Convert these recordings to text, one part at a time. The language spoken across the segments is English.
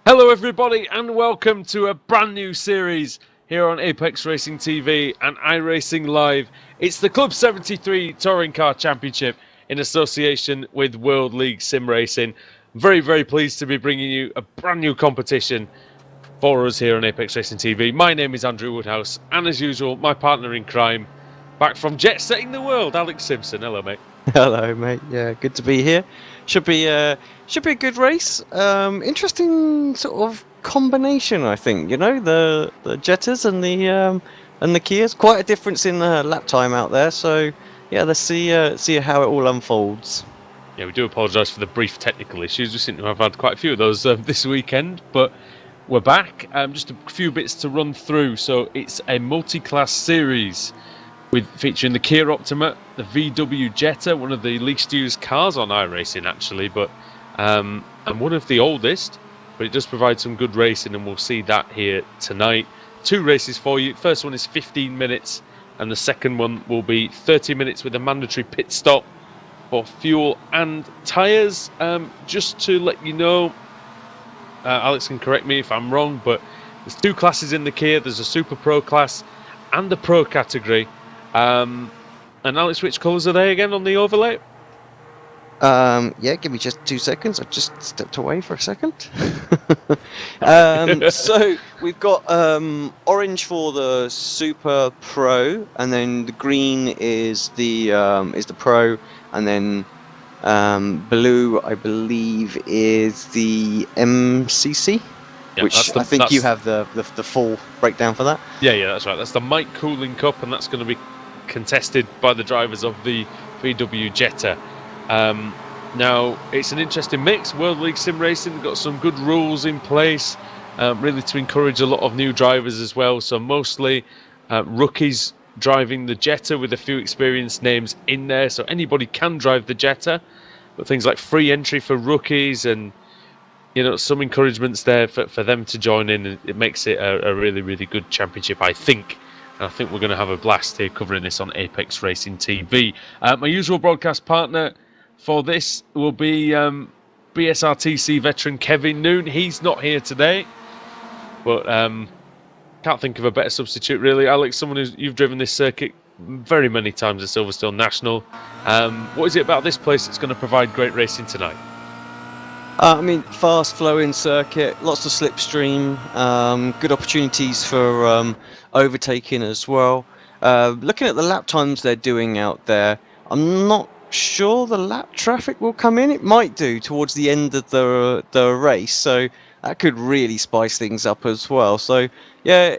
Hello everybody and welcome to a brand new series here on Apex Racing TV and iRacing Live. It's the Club 73 Touring Car Championship in association with World League Sim Racing. Very pleased to be bringing you a brand new competition for us here on Apex Racing TV. My name is Andrew Woodhouse and as usual my partner in crime, back from jet setting the world, Alex Simpson. Hello mate. Hello, mate. Yeah, good to be here. Should be a good race. Interesting sort of combination, I think. You know, the Jettas and the Kias. Quite a difference in lap time out there. So yeah, let's see how it all unfolds. Yeah, we do apologise for the brief technical issues. We seem to have had quite a few of those this weekend, but we're back. Just a few bits to run through. So it's a multi-class series with featuring the Kia Optima, the VW Jetta, one of the least used cars on iRacing actually, but and one of the oldest. But it does provide some good racing, and we'll see that here tonight. Two races for you. First one is 15 minutes, and the second one will be 30 minutes with a mandatory pit stop for fuel and tyres. Just to let you know, Alex can correct me if I'm wrong, but there's two classes in the Kia. There's a Super Pro class and the Pro category. And Alex, which colours are they again on the overlay? Yeah, give me just 2 seconds. I just stepped away for a second. So we've got orange for the Super Pro, and then the green is the Pro, and then blue, I believe, is the MCC. Yeah, which I think you have the full breakdown for that. Yeah, that's right. That's the Mike Cooling Cup, and that's going to be contested by the drivers of the VW Jetta. Now, it's an interesting mix. World League Sim Racing got some good rules in place, really to encourage a lot of new drivers as well. So mostly rookies driving the Jetta with a few experienced names in there. So anybody can drive the Jetta, but things like free entry for rookies and some encouragements there for them to join in. It makes it a really good championship, I think. And I think we're going to have a blast here covering this on Apex Racing TV. My usual broadcast partner for this will be BSRTC veteran Kev Noon. He's not here today, but can't think of a better substitute, really. Alex, someone you've driven this circuit very many times at Silverstone National. What is it about this place that's going to provide great racing tonight? I mean, fast-flowing circuit, lots of slipstream, good opportunities for overtaking as well. Looking at the lap times they're doing out there, I'm not sure the lap traffic will come in. It might do towards the end of the race, so that could really spice things up as well. So, yeah,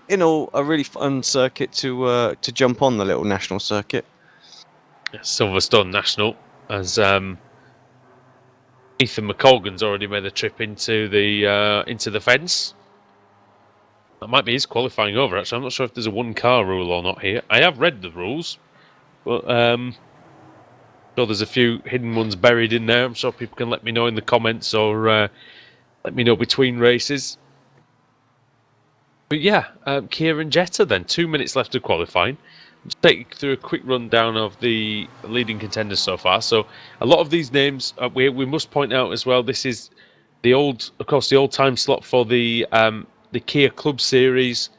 in all, a really fun circuit to jump on, the little national circuit. Silverstone National, as Ethan McColgan's already made the trip into the fence. That might be his qualifying over, actually. I'm not sure if there's a one-car rule or not here. I have read the rules, but I'm sure there's a few hidden ones buried in there. I'm sure people can let me know in the comments or let me know between races. But yeah, Kia and Jetta then. 2 minutes left of qualifying. Let's take you through a quick rundown of the leading contenders so far. So a lot of these names, we must point out as well, this is the old time slot for the Kia Club Series.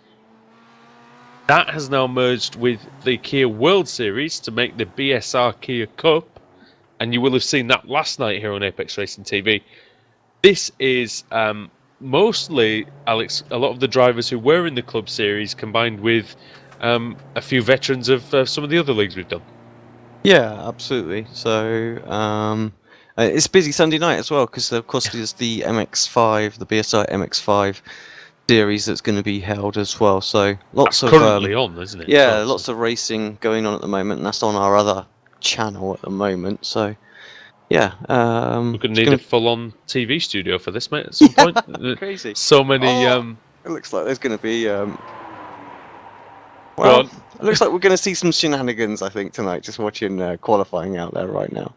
That has now merged with the Kia World Series to make the BSR Kia Cup. And you will have seen that last night here on Apex Racing TV. This is mostly, Alex, a lot of the drivers who were in the Club Series combined with a few veterans of some of the other leagues we've done. Yeah, absolutely. So it's a busy Sunday night as well because, of course, there's the MX-5, the BSR MX-5 series that's going to be held as well. So lots that's of currently on, isn't it? Yeah, lots of racing going on at the moment, and that's on our other channel at the moment. So yeah, we're going to need a full-on TV studio for this, mate. At some point, crazy. So many. It looks like there's going to be. Well, it looks like we're going to see some shenanigans, I think, tonight, just watching qualifying out there right now.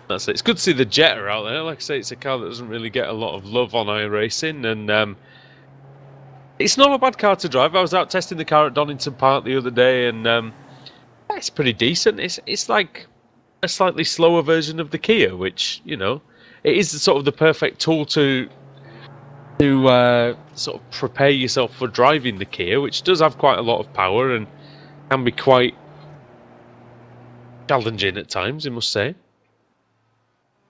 That's it. It's good to see the Jetta out there. Like I say, it's a car that doesn't really get a lot of love on iRacing, and it's not a bad car to drive. I was out testing the car at Donington Park the other day, and it's pretty decent. It's like a slightly slower version of the Kia, which, it is sort of the perfect tool to to sort of prepare yourself for driving the Kia, which does have quite a lot of power and can be quite challenging at times, I must say.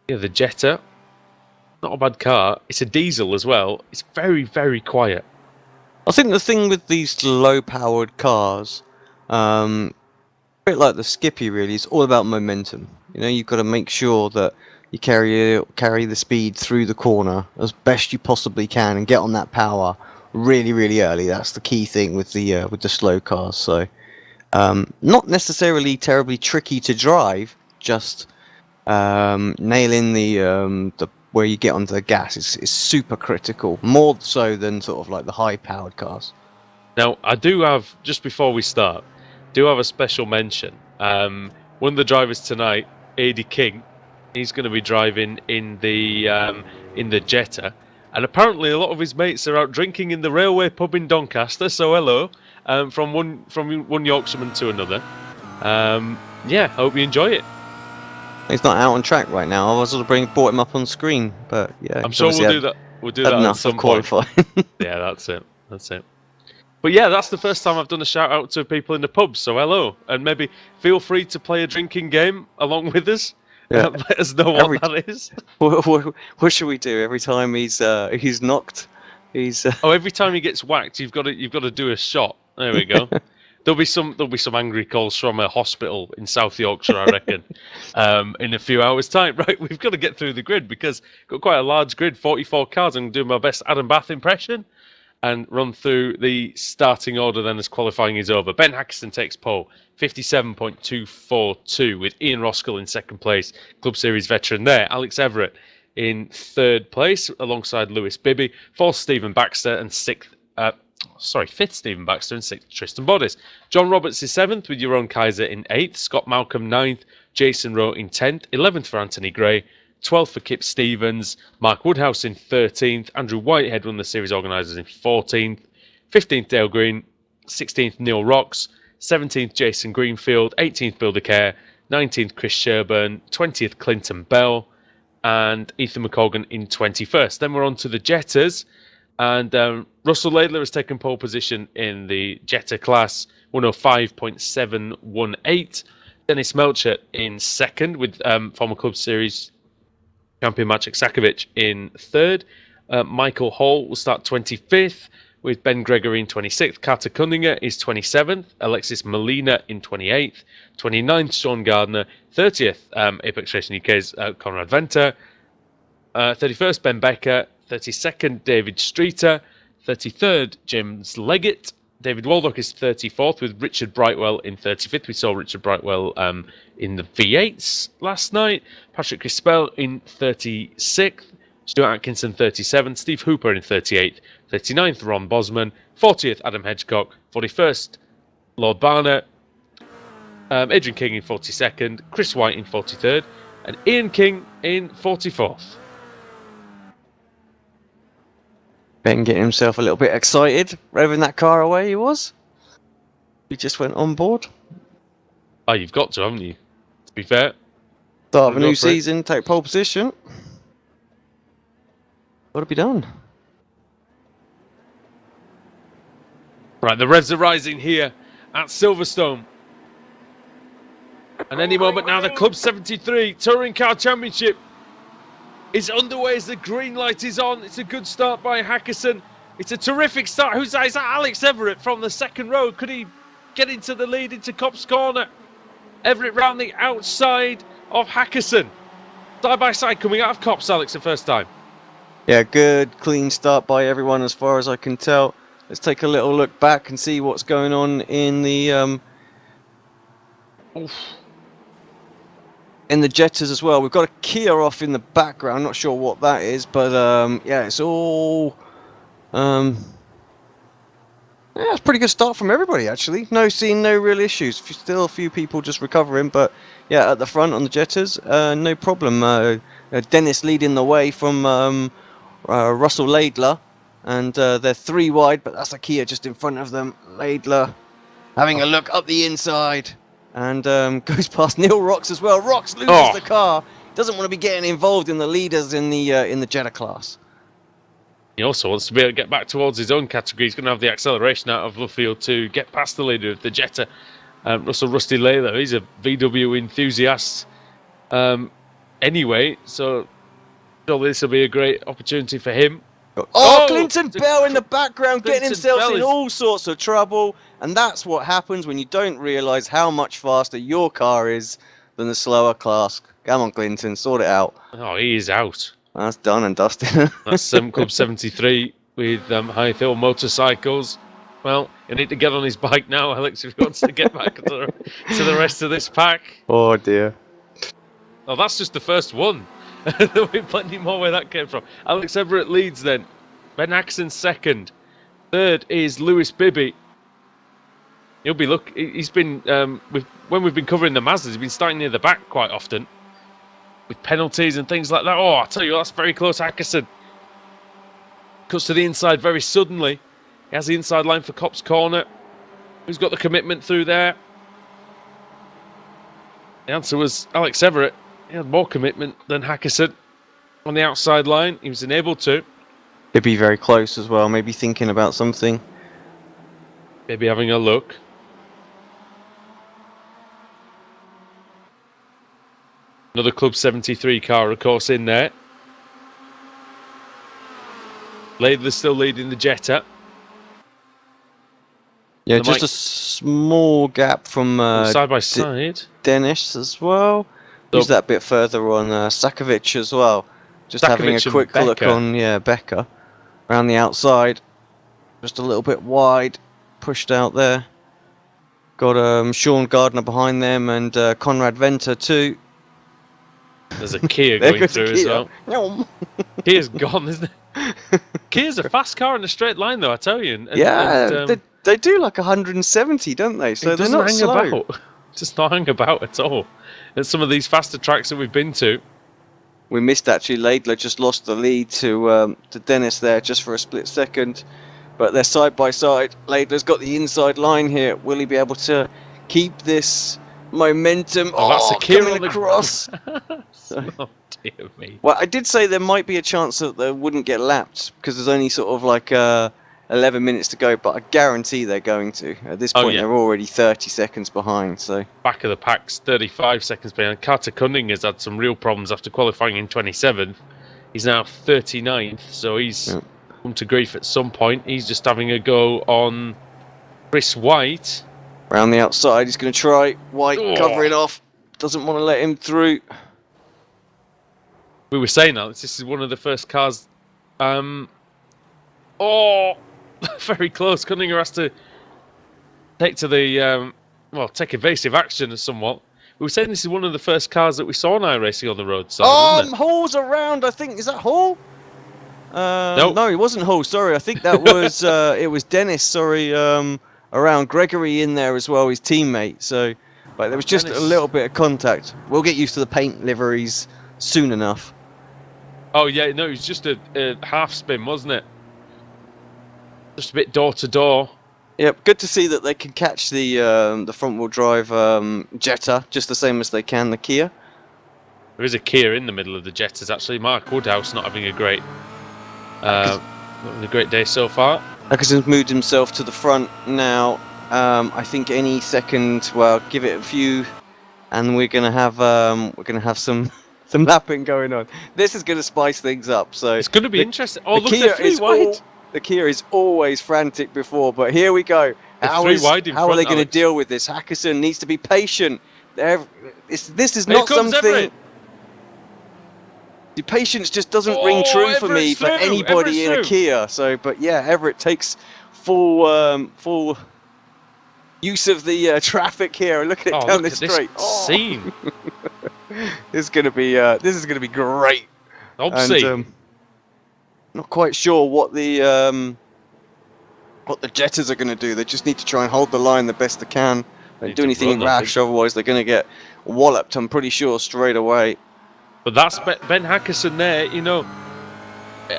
Yeah, the Jetta, not a bad car. It's a diesel as well. It's very, very quiet. I think the thing with these low-powered cars, a bit like the Skippy, really, it's all about momentum. You know, you've got to make sure that you carry the speed through the corner as best you possibly can and get on that power really, really early. That's the key thing with the slow cars. So, not necessarily terribly tricky to drive, just nailing the where you get onto the gas is super critical, more so than sort of like the high-powered cars. Now, I do have, just before we start, do have a special mention. One of the drivers tonight, Adi King, he's going to be driving in the Jetta, and apparently a lot of his mates are out drinking in the railway pub in Doncaster. So hello, from one Yorkshireman to another. Yeah, I hope you enjoy it. He's not out on track right now. I was sort of brought him up on screen, but yeah, I'm sure we'll do that. We'll do that at some point. Yeah, that's it. That's it. But yeah, that's the first time I've done a shout out to people in the pub. So hello, and maybe feel free to play a drinking game along with us. Yeah. Let us know what that is. What should we do every time he's knocked? Oh, every time he gets whacked, you've got to do a shot. There we go. There'll be some angry calls from a hospital in South Yorkshire, I reckon, in a few hours' time. Right, we've got to get through the grid because we've got quite a large grid, 44 cars. I'm doing my best Adam Bath impression and run through the starting order then as qualifying is over. Ben Hackiston takes pole, 57.242, with Ian Roskell in second place, Club Series veteran there. Alex Everett in third place alongside Lewis Bibby. Fourth, Stephen Baxter, and fifth Stephen Baxter and sixth Tristan Bodis. John Roberts is seventh with Jeroen Kaiser in eighth. Scott Malcolm ninth. Jason Rowe in 10th. 11th for Anthony Gray. 12th for Kip Stevens. Mark Woodhouse in 13th. Andrew Whitehead won the series organisers in 14th. 15th Dale Green. 16th Neil Rocks. 17th Jason Greenfield. 18th Bill DeCare. 19th Chris Sherburn. 20th Clinton Bell. And Ethan McColgan in 21st. Then we're on to the Jettas. And Russell Laidler has taken pole position in the Jetta class, 105.718. Dennis Melcher in second with former Club Series champion Maciek Sakovic in third. Michael Hall will start 25th with Ben Gregory in 26th. Carter Cunningham is 27th. Alexis Molina in 28th. 29th, Sean Gardner. 30th, Apex Racing UK's Conrad Venter. 31st, Ben Becker. 32nd, David Streeter. 33rd, James Leggett. David Waldock is 34th with Richard Brightwell in 35th. We saw Richard Brightwell in the V8s last night. Patrick Crispell in 36th. Stuart Atkinson 37th. Steve Hooper in 38th. 39th, Ron Bosman. 40th, Adam Hedgecock. 41st, Lord Barner. Adrian King in 42nd. Chris White in 43rd. And Ian King in 44th. Ben getting himself a little bit excited, revving that car away. He was. He just went on board. Oh, you've got to, haven't you? To be fair. Start of a new season, take pole position. Got to be done. Right, the revs are rising here at Silverstone. And any moment now, the Club 73 Touring Car Championship is underway as the green light is on. It's a good start by Hackison. It's a terrific start. Who's that? Is that Alex Everett from the second row? Could he get into the lead into Copse Corner? Everett round the outside of Hackison. Side by side coming out of Copse, Alex, the first time. Yeah, good, clean start by everyone as far as I can tell. Let's take a little look back and see what's going on in the Jettas as well. We've got a Kia off in the background. Not sure what that is, but yeah, it's all yeah, it's a pretty good start from everybody actually. No real issues. Still a few people just recovering, but yeah, at the front on the Jettas, no problem. Dennis leading the way from Russell Laidler, and they're 3 wide, but that's a Kia just in front of them. Laidler having a look up the inside. And goes past Neil Rocks as well. Rocks loses the car. Doesn't want to be getting involved in the leaders in the Jetta class. He also wants to be able to get back towards his own category. He's going to have the acceleration out of Luffield to get past the leader of the Jetta, Russell Rusty Layler. He's a VW enthusiast anyway, so surely this will be a great opportunity for him. Oh, Clinton Bell in the background, Clinton getting himself Bell in all sorts of trouble. And that's what happens when you don't realise how much faster your car is than the slower class. Come on, Clinton, sort it out. Oh, he is out. That's done and dusted. That's Club 73 with Highfield Motorcycles. Well, you need to get on his bike now, Alex, if he wants to get back to the rest of this pack. Oh, dear. Oh, that's just the first one. There'll be plenty more where that came from. Alex Everett leads then. Ben Axon second. Third is Lewis Bibby. He's been when we've been covering the Mazdas, he's been starting near the back quite often with penalties and things like that. Oh, I tell you, that's very close. Ackerson cuts to the inside very suddenly. He has the inside line for Copse Corner. Who's got the commitment through there? The answer was Alex Everett. He had more commitment than Hackerson on the outside line. He was unable to. He'd be very close as well, maybe thinking about something. Maybe having a look. Another Club 73 car, of course, in there. Laidler's still leading the Jetta. Yeah, just a small gap from side by side. Dennis as well. Who's that bit further on? Sakovic as well. Just Sakovic having a quick look on, Becker. Around the outside. Just a little bit wide. Pushed out there. Got Sean Gardner behind them and Conrad Venter too. There's a Kia going through as well. Kia's gone, isn't it? Kia's a fast car in a straight line, though, I tell you. They do like 170, don't they? So they're not slow. Just not hang about at all. At some of these faster tracks that we've been to. We missed actually. Laidler just lost the lead to Dennis there just for a split second. But they're side by side. Laidler's got the inside line here. Will he be able to keep this momentum? Oh, that's a Kia coming across. Oh, dear me. Well, I did say there might be a chance that they wouldn't get lapped because there's only sort of like 11 minutes to go, but I guarantee they're going to. At this point, they're already 30 seconds behind. So back of the pack's 35 seconds behind. Carter Cunning has had some real problems after qualifying in 27th. He's now 39th, so he's come to grief at some point. He's just having a go on Chris White. Around the outside, he's going to try. White covering off. Doesn't want to let him through. We were saying, Alex, this is one of the first cars. Very close. Cunninger has to take to the take evasive action somewhat. We were saying this is one of the first cars that we saw in iRacing on the road. Hall's around. I think is that Hall? No, it wasn't Hall. Sorry, I think that was it was Dennis. Sorry, around Gregory in there as well, his teammate. So, but there was just a little bit of contact. We'll get used to the paint liveries soon enough. Oh yeah, no, it was just a half spin, wasn't it? Just a bit door to door. Yep, good to see that they can catch the front wheel drive Jetta just the same as they can the Kia. There is a Kia in the middle of the Jettas actually. Mark Woodhouse not having a great day so far. Atkinson's moved himself to the front now. I think any second, well, give it a few, and we're gonna have some lapping going on. This is gonna spice things up. So it's gonna be interesting. Oh, look, they're three wide. The Kia is always frantic before, but here we go. How are they going to deal with this? Hackerson needs to be patient. This is not something. Everett. The patience just doesn't ring true for me for anybody in a Kia. So, but yeah, Everett takes full use of the traffic here. Look at it down this straight. Scene. This is going to be great. Obviously. Not quite sure what the Jettas are going to do. They just need to try and hold the line the best they can. Don't do anything rash, otherwise they're going to get walloped, I'm pretty sure, straight away. But that's Ben Hackerson there, you know.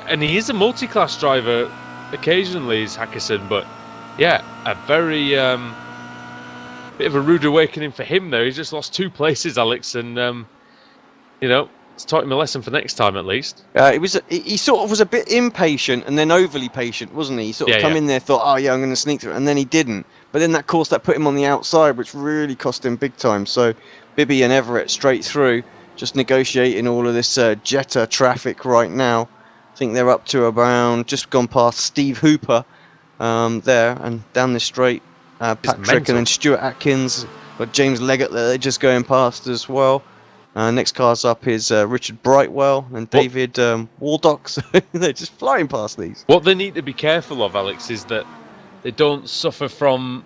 And he is a multi-class driver occasionally, is Hackerson. But, yeah, a very bit of a rude awakening for him there. He's just lost 2 places, Alex. And, you know, It's taught him a lesson for next time, at least. He sort of was a bit impatient and then overly patient, wasn't he? He sort of come in there, thought, oh yeah, I'm going to sneak through, and then he didn't. But then that course that put him on the outside, which really cost him big time. So Bibby and Everett straight through, just negotiating all of this Jetta traffic right now. I think they're up to around, just gone past Steve Hooper there, and down the straight, Patrick and then Stuart Atkins, got James Leggett there, they're just going past as well. Next car's up is Richard Brightwell and David Waldock. So they're just flying past these. What they need to be careful of, Alex, is that they don't suffer from,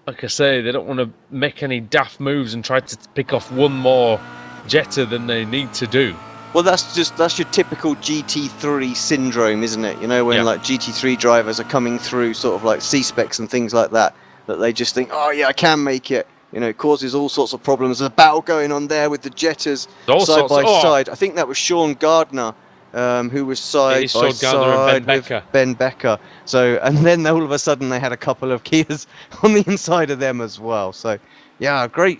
like I say, they don't want to make any daft moves and try to pick off one more Jetta than they need to do. Well, that's your typical GT3 syndrome, isn't it? You know, when like GT3 drivers are coming through sort of like C-specs and things like that, that they just think, oh yeah, I can make it. You know, it causes all sorts of problems. There's a battle going on there with the Jettas side by side. I think that was Sean Gardner, who was side by side with Ben Becker. So, and then all of a sudden they had a couple of Kias on the inside of them as well. So, yeah, great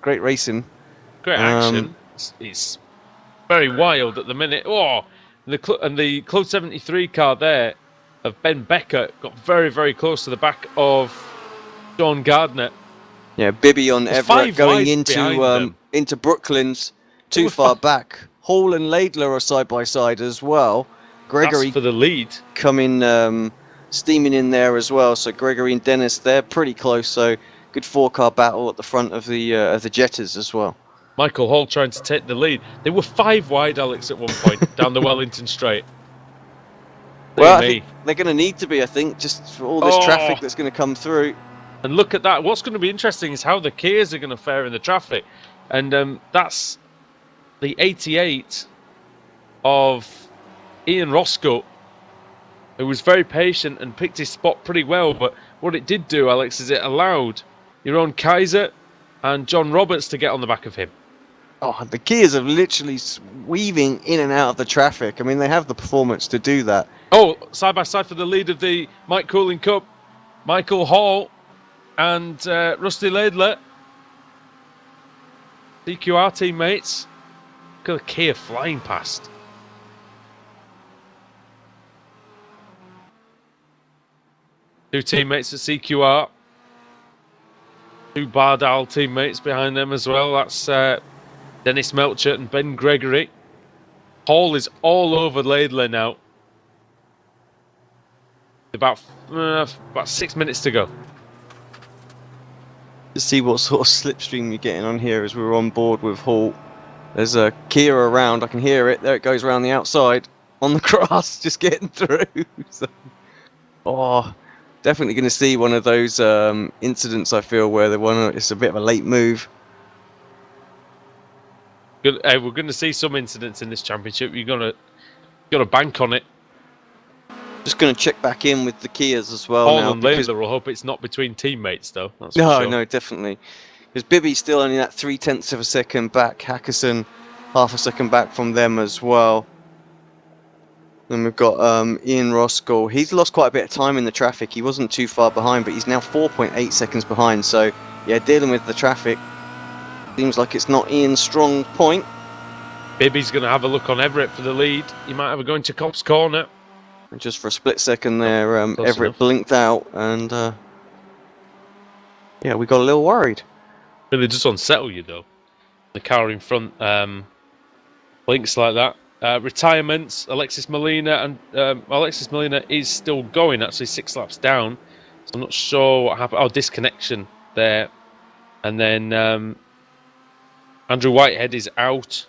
racing. Great action. It's very wild at the minute. Oh, and the Club 73 car there of Ben Becker got very, very close to the back of Sean Gardner. Yeah, Bibby on Everett going into Brooklands, too far back. Hall and Laidler are side by side as well. Gregory that's for the lead, coming steaming in there as well. So Gregory and Dennis, they're pretty close. So good 4-car battle at the front of the Jettas as well. Michael Hall trying to take the lead. They were 5 wide, Alex, at one point down the Wellington Straight. Well, I think they're going to need to be. I think just for all this traffic that's going to come through. And look at that. What's going to be interesting is how the Kias are going to fare in the traffic. And that's the 88 of Ian Roscoe, who was very patient and picked his spot pretty well. But what it did do, Alex, is it allowed your own Kaiser and John Roberts to get on the back of him. Oh, the Kias are literally weaving in and out of the traffic. I mean, they have the performance to do that. Oh, side by side for the lead of the Mike Cooling Cup, Michael Hall and Rusty Laidler, CQR teammates. Look at the Kia flying past. Two teammates at CQR. 2 Bardal teammates behind them as well. That's Dennis Melcher and Ben Gregory. Hall is all over Laidler now. About 6 minutes to go. To see what sort of slipstream you're getting on here as we're on board with Hall. There's a Kia around, I can hear it. There it goes around the outside on the grass, just getting through. So, definitely going to see one of those incidents, I feel, where it's a bit of a late move. We're going to see some incidents in this championship. You've got to bank on it. Just going to check back in with the Kias as well. Paul and Laidler will hope it's not between teammates, though. That's for sure. No, definitely. Because Bibby's still only that 0.3 of a second back. Hackerson, half a second back from them as well. Then we've got Ian Roscoe. He's lost quite a bit of time in the traffic. He wasn't too far behind, but he's now 4.8 seconds behind. So, yeah, dealing with the traffic. Seems like it's not Ian's strong point. Bibby's going to have a look on Everett for the lead. He might have a go into Cops Corner. And just for a split second there, Everett blinked out, and yeah, we got a little worried. Really just unsettle you, though. The car in front blinks like that. Retirements, Alexis Molina, and Alexis Molina is still going, actually 6 laps down. So I'm not sure what happened. Oh, disconnection there. And then Andrew Whitehead is out.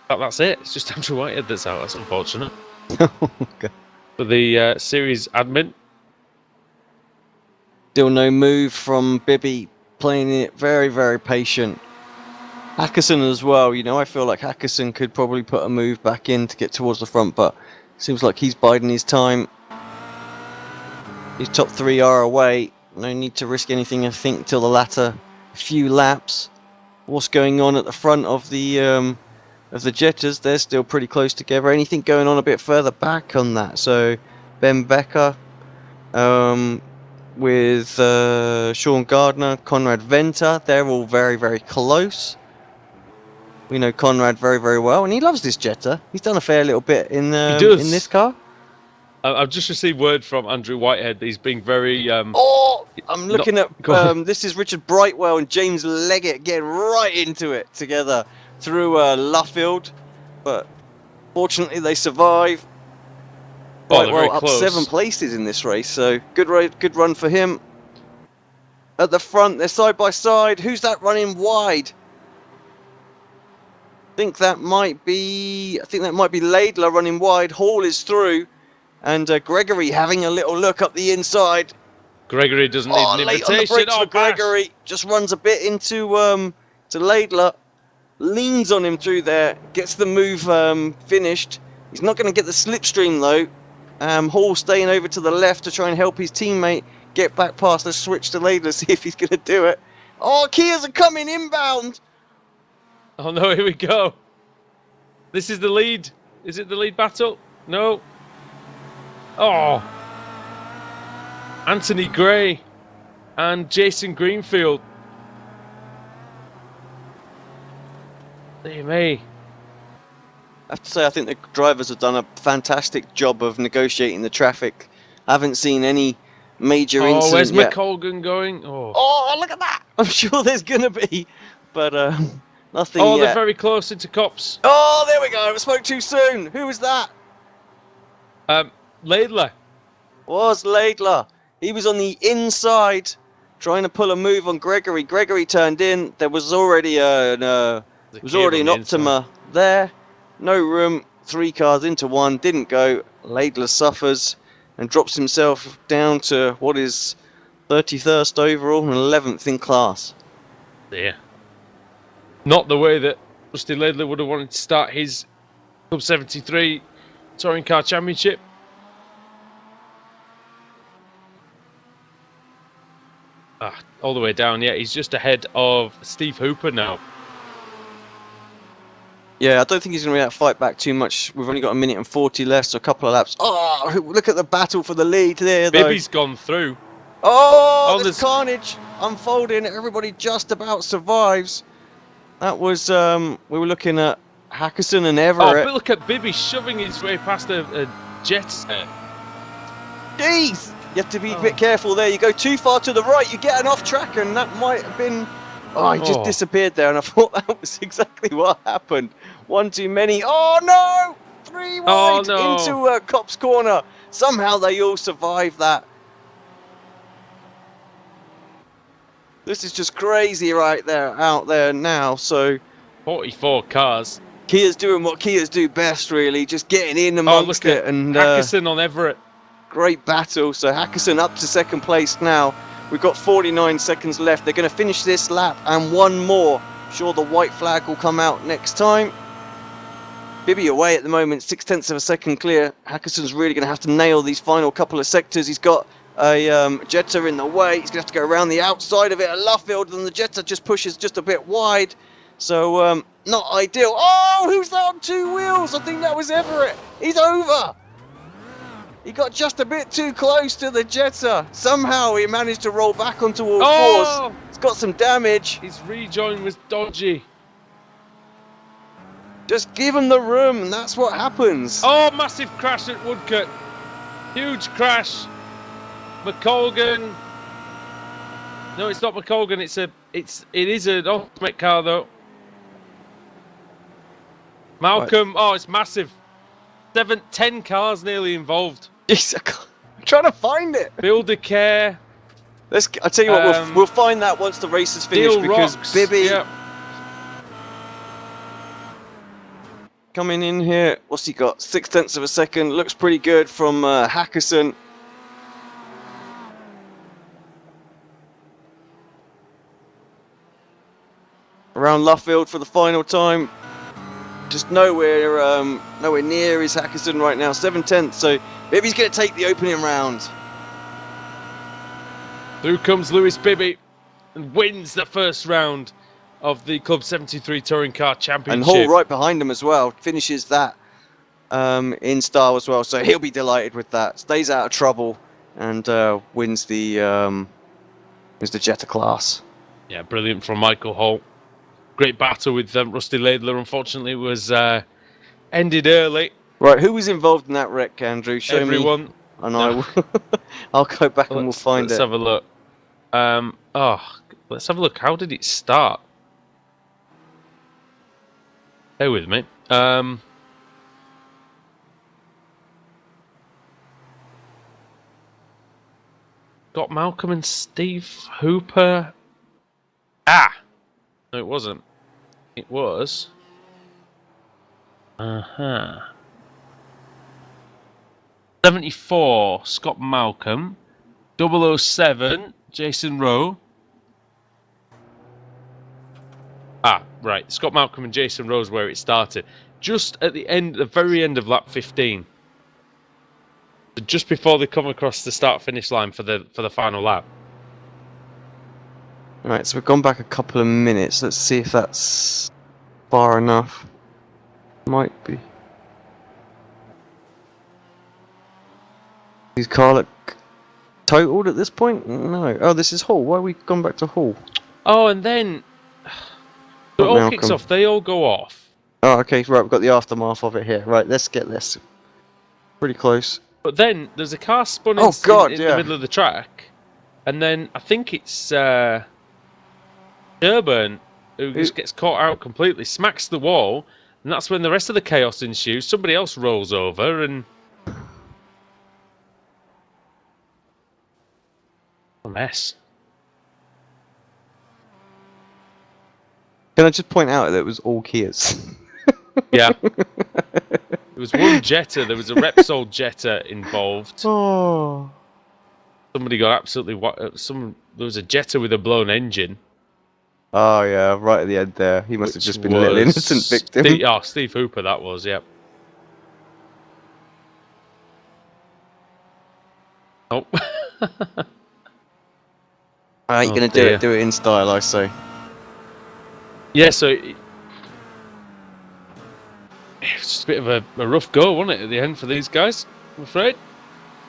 That's it. It's just Andrew Whitehead that's out. That's unfortunate. Okay. For the series admin. Still no move from Bibby, playing it very, very patient. Hackerson as well, you know, I feel like Hackerson could probably put a move back in to get towards the front, but seems like he's biding his time. His top 3 are away. No need to risk anything, I think, till the latter few laps. What's going on at the front of the Jettas? They're still pretty close together. Anything going on a bit further back on that? So Ben Becker with Sean Gardner, Conrad Venter, they're all very, very close. We know Conrad very, very well, and he loves this Jetta. He's done a fair little bit in does. this car. I've just received word from Andrew Whitehead that he's being very... I'm looking at... this is Richard Brightwell and James Leggett getting right into it together through Luffield. But fortunately, they survive. Brightwell up 7 places in this race, so good run for him. At the front, they're side by side. Who's that running wide? I think that might be Laidler running wide. Hall is through, and Gregory having a little look up the inside. Gregory doesn't need an late invitation. on the brakes for Gregory. Just runs a bit into to Laidler, leans on him through there, gets the move finished. He's not going to get the slipstream though. Hall staying over to the left to try and help his teammate get back past. Let's switch to Laidler, see if he's going to do it. Oh, Kias are coming inbound. Oh no, here we go. This is the lead. Is it the lead battle? No. Oh. Anthony Gray and Jason Greenfield. Dear me. I have to say, I think the drivers have done a fantastic job of negotiating the traffic. I haven't seen any major incident where's yet. McColgan going? Oh, look at that! I'm sure there's going to be, but nothing yet. They're very close into Cops. Oh, there we go. I spoke too soon. Who was that? Laidler. Was Laidler. He was on the inside trying to pull a move on Gregory. Gregory turned in. There was already an Optima there. No room. 3 cars into 1. Didn't go. Laidler suffers and drops himself down to what is 31st overall and 11th in class. Yeah. Not the way that Rusty Laidler would have wanted to start his Club 73 Touring Car Championship. All the way down, yeah. He's just ahead of Steve Hooper now. Yeah, I don't think he's going to be able to fight back too much. We've only got 1 minute and 40 left, so a couple of laps. Oh, look at the battle for the lead there, though. Bibby's gone through. Oh, there's carnage unfolding. Everybody just about survives. That was, we were looking at Hackerson and Everett. Oh, but look at Bibby shoving his way past a jet. Jeez! You have to be a bit careful there. You go too far to the right, you get an off-tracker, and that might have been... Oh, he just disappeared there, and I thought that was exactly what happened. 1 too many. Oh, no! 3 wide into Cop's corner. Somehow they all survived that. This is just crazy right there, out there now, so... 44 cars. Kia's doing what Kia's do best, really, just getting in amongst it. And Hackerson on Everett. Great battle. So Hackerson up to 2nd place now. We've got 49 seconds left. They're going to finish this lap and 1 more. Sure, the white flag will come out next time. Bibby away at the moment, 0.6 of a second clear. Hackerson's really going to have to nail these final couple of sectors. He's got a Jetta in the way. He's going to have to go around the outside of it at Luffield, and the Jetta just pushes just a bit wide. So, not ideal. Oh, who's that on 2 wheels? I think that was Everett. He's over. He got just a bit too close to the Jetta. Somehow he managed to roll back onto all fours. It's got some damage. His rejoin was dodgy. Just give him the room, and that's what happens. Oh, massive crash at Woodcote. Huge crash. McColgan. No, it's not McColgan. It is an ultimate car though. Malcolm. Right. Oh, it's massive. 10 cars nearly involved. Jeez, I'm trying to find it. Builder care. I tell you what, we'll find that once the race is finished, because Rocks. Bibby coming in here. What's he got? 0.6 of a second. Looks pretty good from Hackerson. Around Luffield for the final time. Just nowhere near is Hackerson right now. 0.7. So Bibby's going to take the opening round. Through comes Lewis Bibby and wins the first round of the Club 73 Touring Car Championship. And Hall right behind him as well. Finishes that in style as well. So he'll be delighted with that. Stays out of trouble and wins the Jetta class. Yeah, brilliant from Michael Hall. great battle with Rusty Laidler, unfortunately, was ended early. Right, who was involved in that wreck, Andrew? Show Everyone. me, and I will. I'll go back and we'll find let's it. have a look. Let's have a look. How did it start? Bear with me. Got Malcolm and Steve Hooper. No, it wasn't. It was. 74, Scott Malcolm. 007, Jason Rowe. Right. Scott Malcolm and Jason Rowe is where it started. Just at the very end of lap 15. Just before they come across the start-finish line for the final lap. Right, so we've gone back a couple of minutes. Let's see if that's far enough. Might be. Is Carlock totaled at this point? No. Oh, this is Hall. Why have we gone back to Hall? Oh, and then it all kicks off. They all go off. Oh, okay. Right, we've got the aftermath of it here. Right, let's get this. Pretty close. But then there's a car spun in the middle of the track, and then I think it's Sherburn who just gets caught out completely, smacks the wall, and that's when the rest of the chaos ensues. Somebody else rolls over and a mess. Can I just point out that it was all Kias? Yeah. There was one Jetta. There was a Repsol Jetta involved. Oh. Somebody got absolutely... There was a Jetta with a blown engine. Oh, yeah, right at the end there. He must have just been a little innocent victim. Steve Hooper, that was, yep. Oh. Alright, you're going to do it in style, I say. Yeah, so... It was just a bit of a rough go, wasn't it, at the end for these guys, I'm afraid.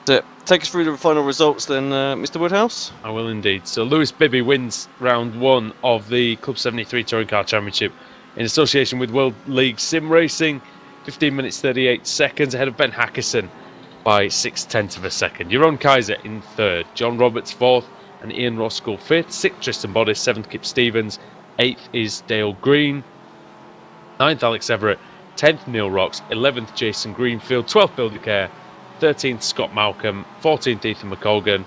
So, take us through the final results then, Mr. Woodhouse. I will indeed. So Lewis Bibby wins round 1 of the Club 73 Touring Car Championship in association with World League Sim Racing. 15 minutes 38 seconds ahead of Ben Hackerson by 6/10 of a second. Jeroen Kaiser in 3rd, John Roberts 4th and Ian Roskell 5th, 6th Tristan Bodis, 7th Kip Stevens, 8th is Dale Green, 9th Alex Everett, 10th Neil Rocks, 11th Jason Greenfield, 12th Bill DeCare, 13th Scott Malcolm, 14th Ethan McColgan,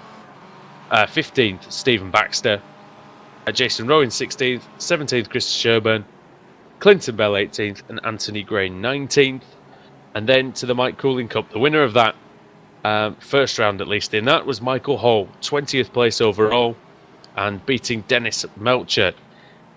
15th Stephen Baxter, Jason Rowan 16th, 17th Chris Sherburn, Clinton Bell 18th and Anthony Gray 19th. And then to the Mike Cooling Cup, the winner of that first round at least in that was Michael Hall, 20th place overall and beating Dennis Melcher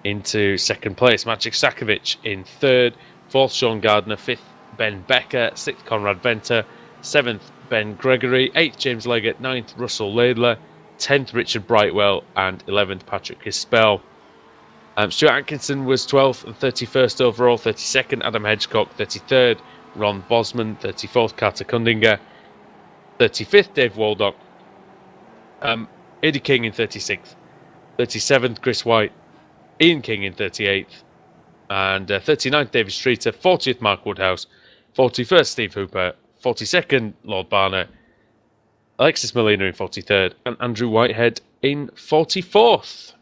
into 2nd place. Maciej Sakovic in 3rd, 4th Sean Gardner, 5th Ben Becker, 6th Conrad Venter, 7th Ben Gregory, 8th James Leggett, 9th Russell Laidler, 10th Richard Brightwell and 11th Patrick Hispel. Stuart Atkinson was 12th and 31st overall, 32nd Adam Hedgecock, 33rd Ron Bosman, 34th Carter Kundinger, 35th Dave Waldock, Eddie King in 36th, 37th Chris White, Ian King in 38th, and 39th David Streeter, 40th Mark Woodhouse, 41st Steve Hooper, 42nd Lord Barner, Alexis Molina in 43rd, and Andrew Whitehead in 44th.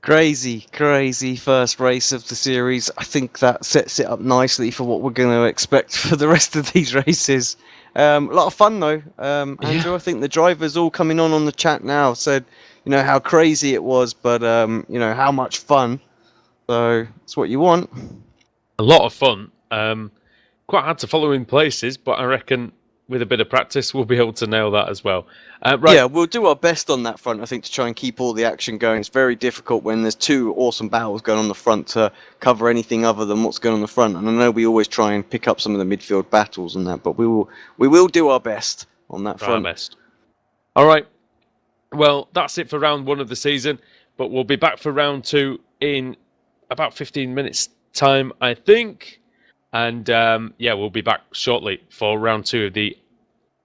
Crazy first race of the series. I think that sets it up nicely for what we're going to expect for the rest of these races. A lot of fun though, Andrew. I think the drivers all coming on the chat now said, you know, how crazy it was, but you know, how much fun. So it's what you want. A lot of fun. Quite hard to follow in places, but I reckon with a bit of practice we'll be able to nail that as well. Right. Yeah, we'll do our best on that front, I think, to try and keep all the action going. It's very difficult when there's two awesome battles going on the front to cover anything other than what's going on the front. And I know we always try and pick up some of the midfield battles and that, but we will do our best on that front. Our best. All right. Well, that's it for round 1 of the season, but we'll be back for round 2 in about 15 minutes time, I think. And yeah, we'll be back shortly for round 2 of the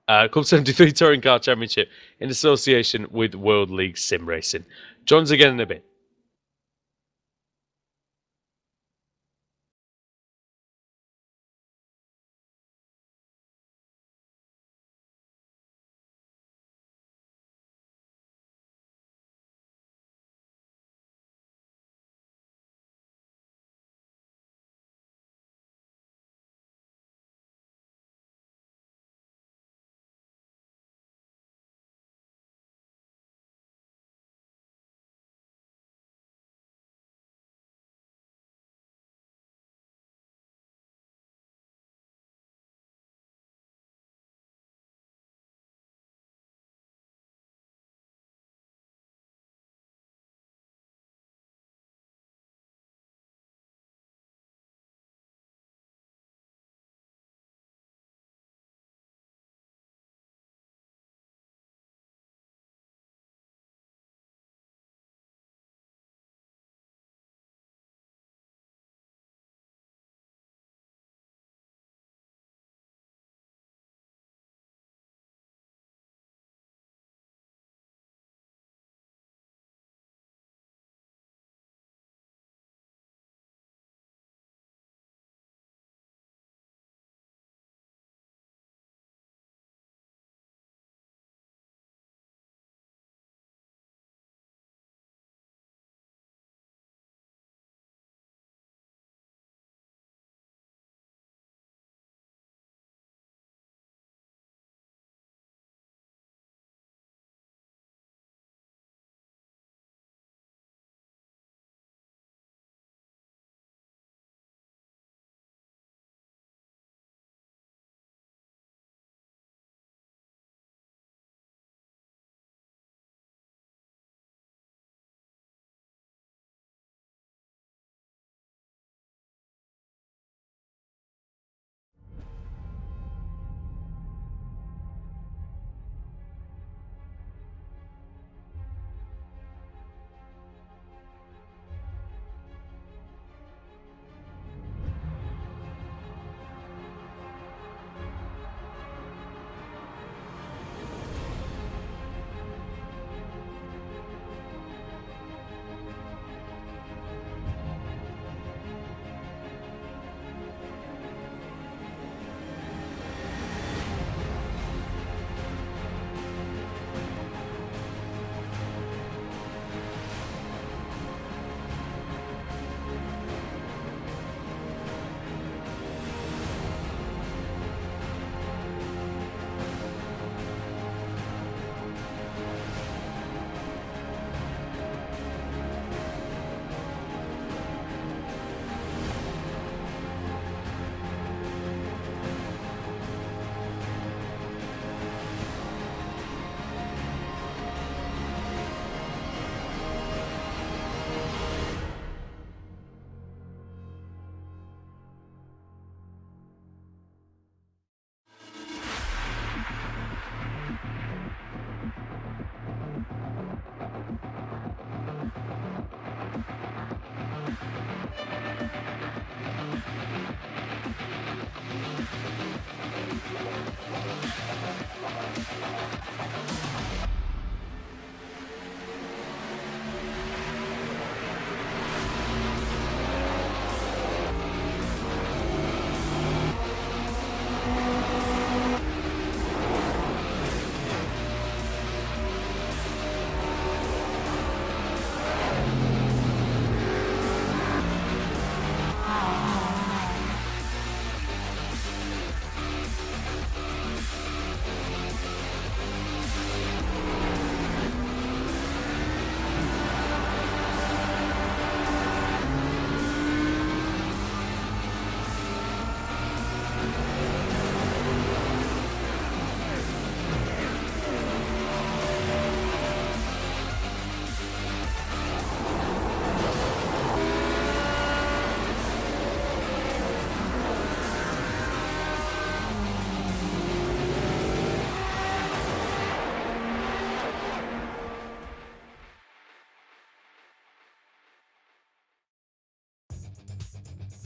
Club 73 Touring Car Championship in association with World League Sim Racing. John's again in a bit.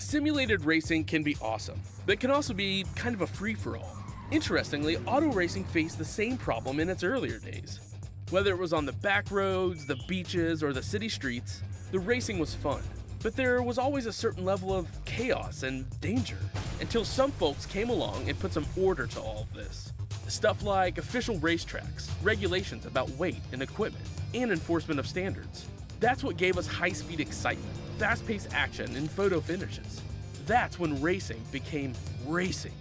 Simulated racing can be awesome, but can also be kind of a free-for-all. Interestingly, auto racing faced the same problem in its earlier days. Whether it was on the back roads, the beaches, or the city streets, the racing was fun. But there was always a certain level of chaos and danger, until some folks came along and put some order to all of this. Stuff like official racetracks, regulations about weight and equipment, and enforcement of standards. That's what gave us high-speed excitement, fast-paced action, and photo finishes. That's when racing became racing.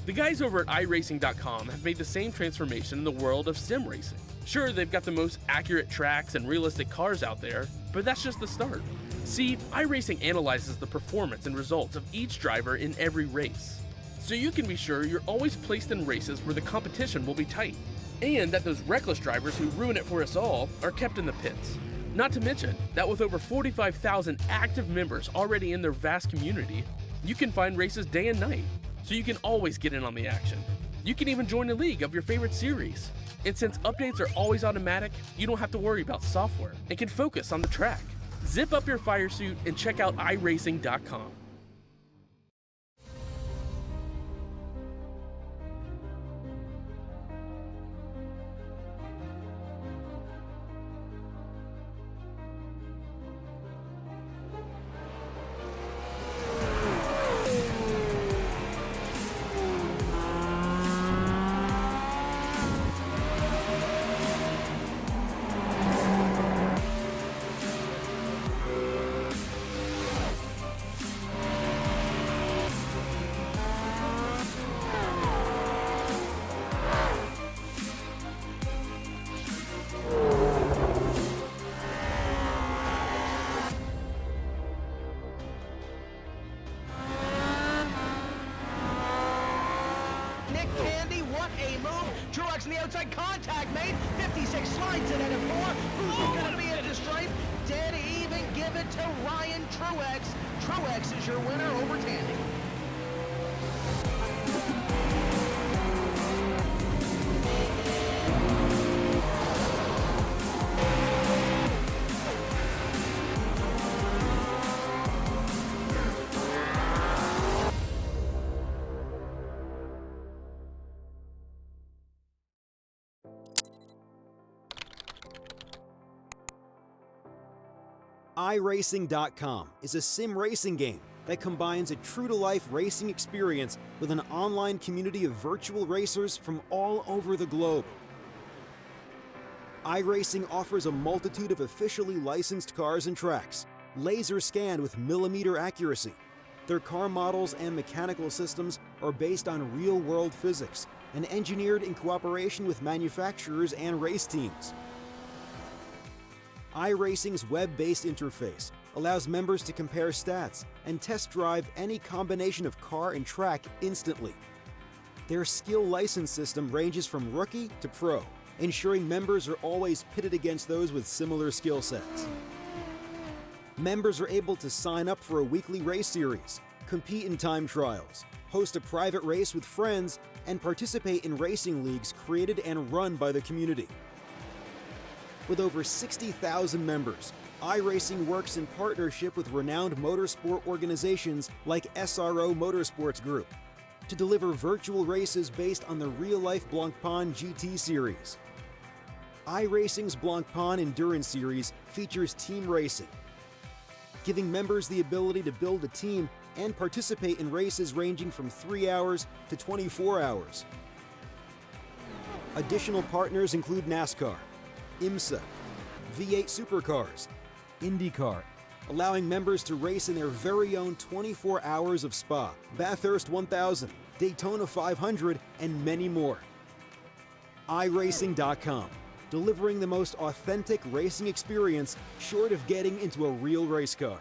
The guys over at iRacing.com have made the same transformation in the world of sim racing. Sure, they've got the most accurate tracks and realistic cars out there, but that's just the start. See, iRacing analyzes the performance and results of each driver in every race, so you can be sure you're always placed in races where the competition will be tight, and that those reckless drivers who ruin it for us all are kept in the pits. Not to mention that with over 45,000 active members already in their vast community, you can find races day and night, so you can always get in on the action. You can even join a league of your favorite series. And since updates are always automatic, you don't have to worry about software and can focus on the track. Zip up your fire suit and check out iRacing.com. in the outside, contact made, 56 slides it at a 4, who's gonna be at the stripe? Dead even, give it to Ryan Truex. Truex is your winner over Tandy. iRacing.com is a sim racing game that combines a true-to-life racing experience with an online community of virtual racers from all over the globe. iRacing offers a multitude of officially licensed cars and tracks, laser scanned with millimeter accuracy. Their car models and mechanical systems are based on real-world physics and engineered in cooperation with manufacturers and race teams. iRacing's web-based interface allows members to compare stats and test drive any combination of car and track instantly. Their skill license system ranges from rookie to pro, ensuring members are always pitted against those with similar skill sets. Members are able to sign up for a weekly race series, compete in time trials, host a private race with friends, and participate in racing leagues created and run by the community. With over 60,000 members, iRacing works in partnership with renowned motorsport organizations like SRO Motorsports Group to deliver virtual races based on the real-life Blancpain GT series. iRacing's Blancpain Endurance Series features team racing, giving members the ability to build a team and participate in races ranging from 3 hours to 24 hours. Additional partners include NASCAR, IMSA, V8 Supercars, IndyCar, allowing members to race in their very own 24 hours of Spa, Bathurst 1000, Daytona 500, and many more. iRacing.com, delivering the most authentic racing experience short of getting into a real race car.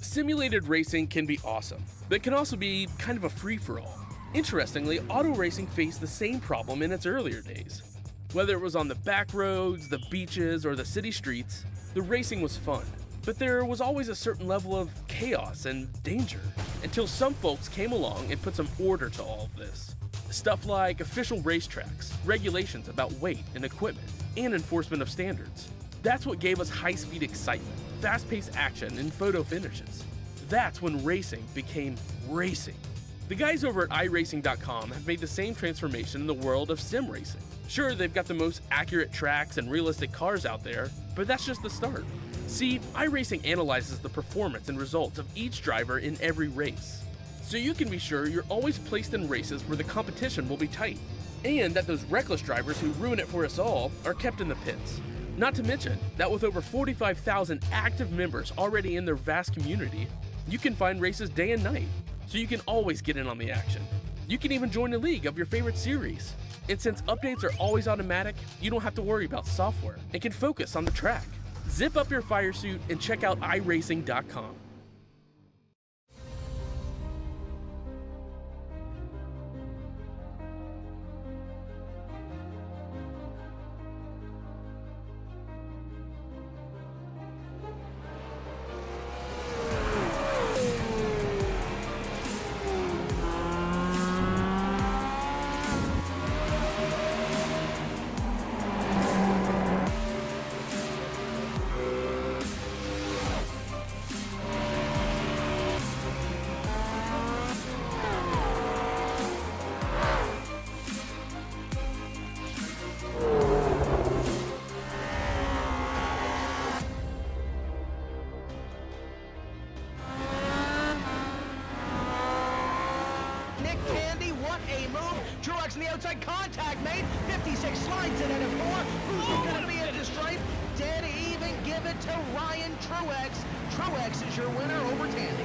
Simulated racing can be awesome, but it can also be kind of a free-for-all. Interestingly, auto racing faced the same problem in its earlier days. Whether it was on the back roads, the beaches, or the city streets, the racing was fun. But there was always a certain level of chaos and danger, until some folks came along and put some order to all of this. Stuff like official racetracks, regulations about weight and equipment, and enforcement of standards. That's what gave us high-speed excitement, fast-paced action, and photo finishes. That's when racing became racing. The guys over at iRacing.com have made the same transformation in the world of sim racing. Sure, they've got the most accurate tracks and realistic cars out there, but that's just the start. See, iRacing analyzes the performance and results of each driver in every race, so you can be sure you're always placed in races where the competition will be tight, and that those reckless drivers who ruin it for us all are kept in the pits. Not to mention that with over 45,000 active members already in their vast community, you can find races day and night, so you can always get in on the action. You can even join a league of your favorite series. And since updates are always automatic, you don't have to worry about software and can focus on the track. Zip up your fire suit and check out iRacing.com. Truex in the outside, contact made. 56 slides it into 4. Who's going to be at the stripe? Dead even, give it to Ryan Truex. Truex is your winner over Tandy.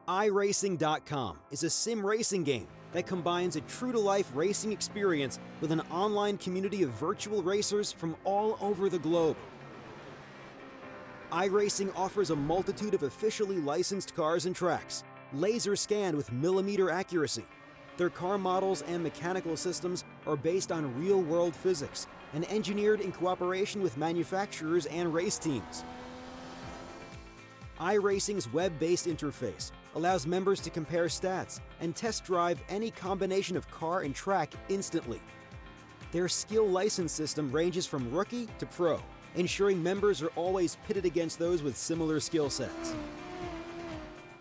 iRacing.com is a sim racing game that combines a true-to-life racing experience with an online community of virtual racers from all over the globe. iRacing offers a multitude of officially licensed cars and tracks, laser scanned with millimeter accuracy. Their car models and mechanical systems are based on real-world physics and engineered in cooperation with manufacturers and race teams. iRacing's web-based interface allows members to compare stats and test drive any combination of car and track instantly. Their skill license system ranges from rookie to pro, ensuring members are always pitted against those with similar skill sets.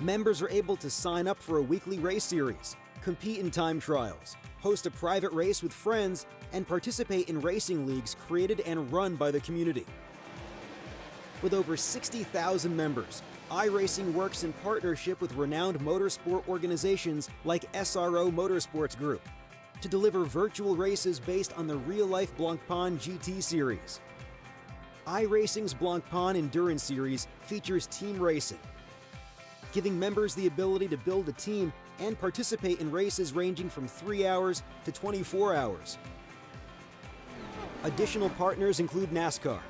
Members are able to sign up for a weekly race series, compete in time trials, host a private race with friends, and participate in racing leagues created and run by the community. With over 60,000 members, iRacing works in partnership with renowned motorsport organizations like SRO Motorsports Group to deliver virtual races based on the real-life Blancpain GT series. iRacing's Blancpain Endurance Series features team racing, giving members the ability to build a team and participate in races ranging from 3 hours to 24 hours. Additional partners include NASCAR,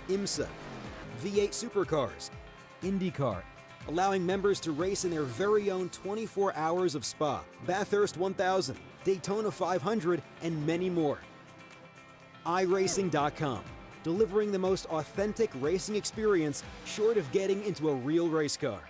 IMSA, V8 Supercars, IndyCar, allowing members to race in their very own 24 hours of Spa, Bathurst 1000, Daytona 500, and many more. iRacing.com, delivering the most authentic racing experience short of getting into a real race car.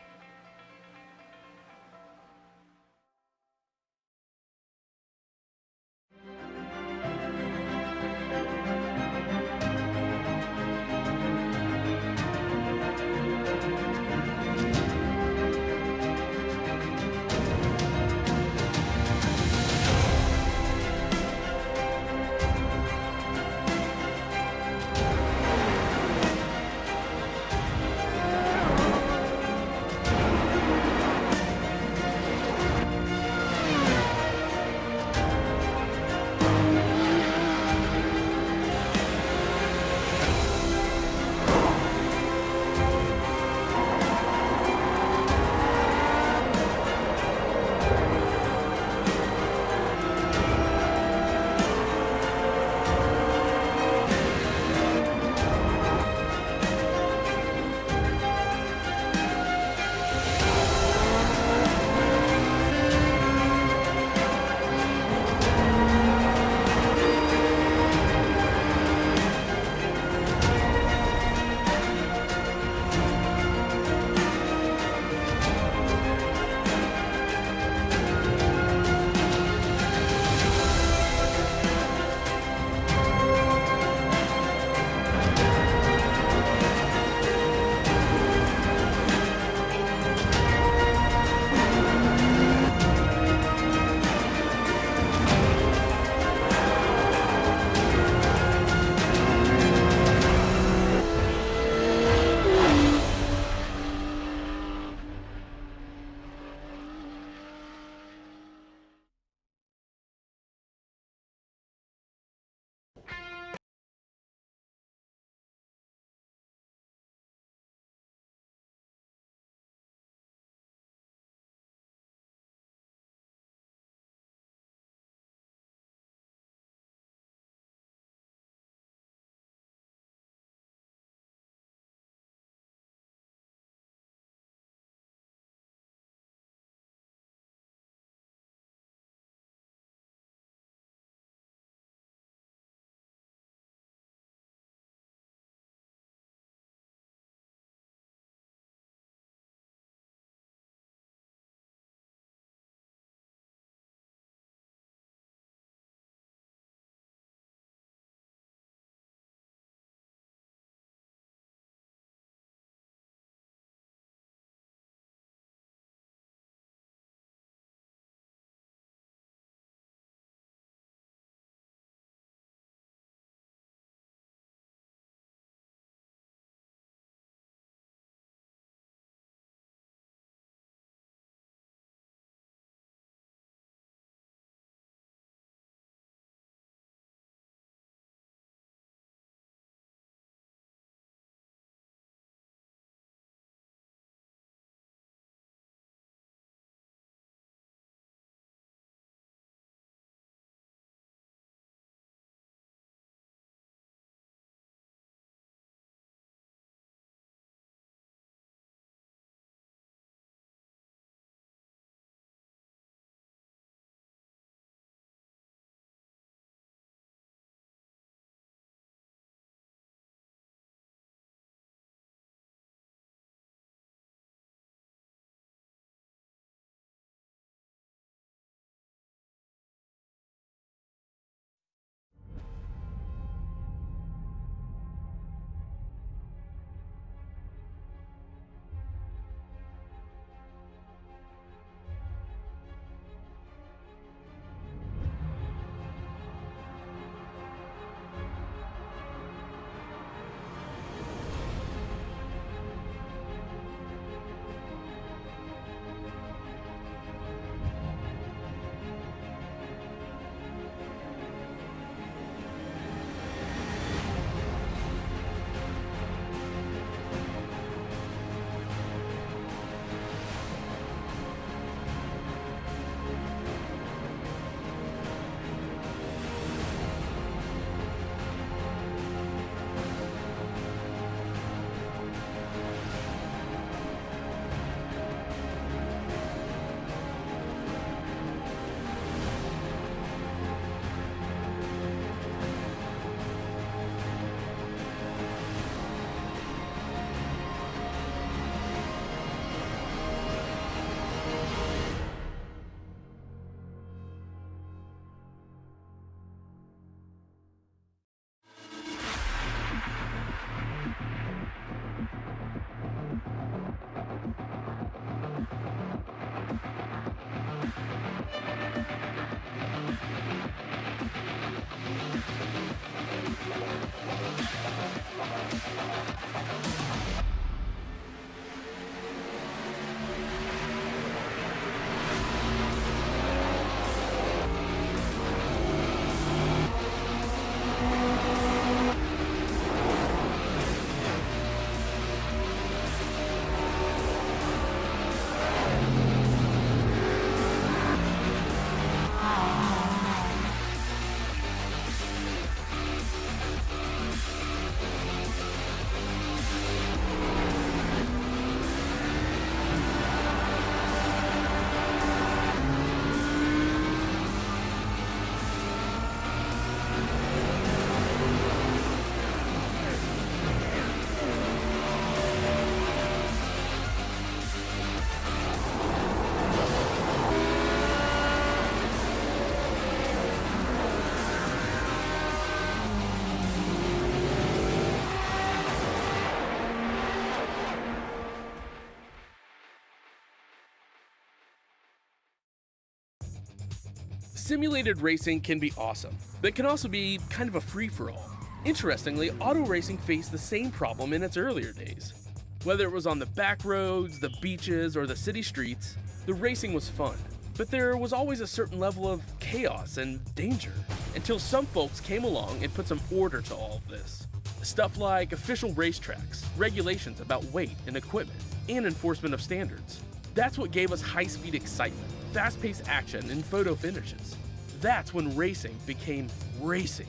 Simulated racing can be awesome, but it can also be kind of a free-for-all. Interestingly, auto racing faced the same problem in its earlier days. Whether it was on the back roads, the beaches, or the city streets, the racing was fun. But there was always a certain level of chaos and danger, until some folks came along and put some order to all of this. Stuff like official racetracks, regulations about weight and equipment, and enforcement of standards. That's what gave us high-speed excitement, fast-paced action, and photo finishes. That's when racing became racing.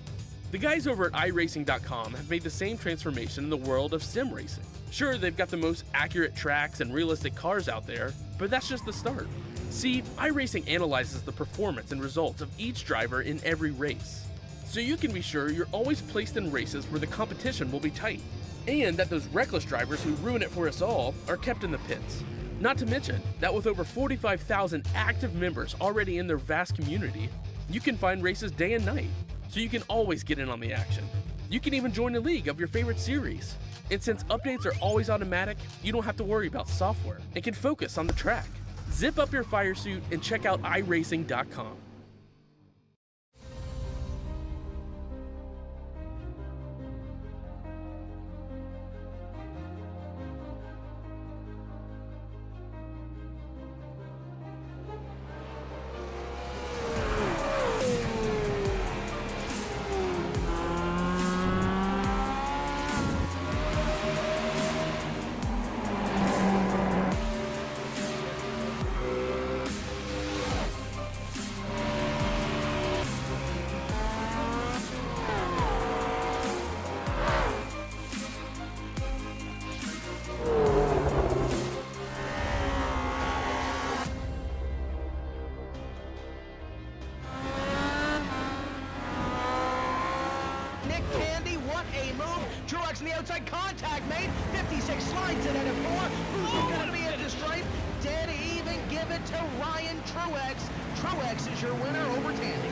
The guys over at iRacing.com have made the same transformation in the world of sim racing. Sure, they've got the most accurate tracks and realistic cars out there, but that's just the start. See, iRacing analyzes the performance and results of each driver in every race, so you can be sure you're always placed in races where the competition will be tight, and that those reckless drivers who ruin it for us all are kept in the pits. Not to mention that with over 45,000 active members already in their vast community, you can find races day and night, so you can always get in on the action. You can even join a league of your favorite series. And since updates are always automatic, you don't have to worry about software and can focus on the track. Zip up your fire suit and check out iRacing.com. Truex in the outside, contact made. 56 slides it into 4. Who's going to be at the stripe? Dead even, give it to Ryan Truex. Truex is your winner over Tandy.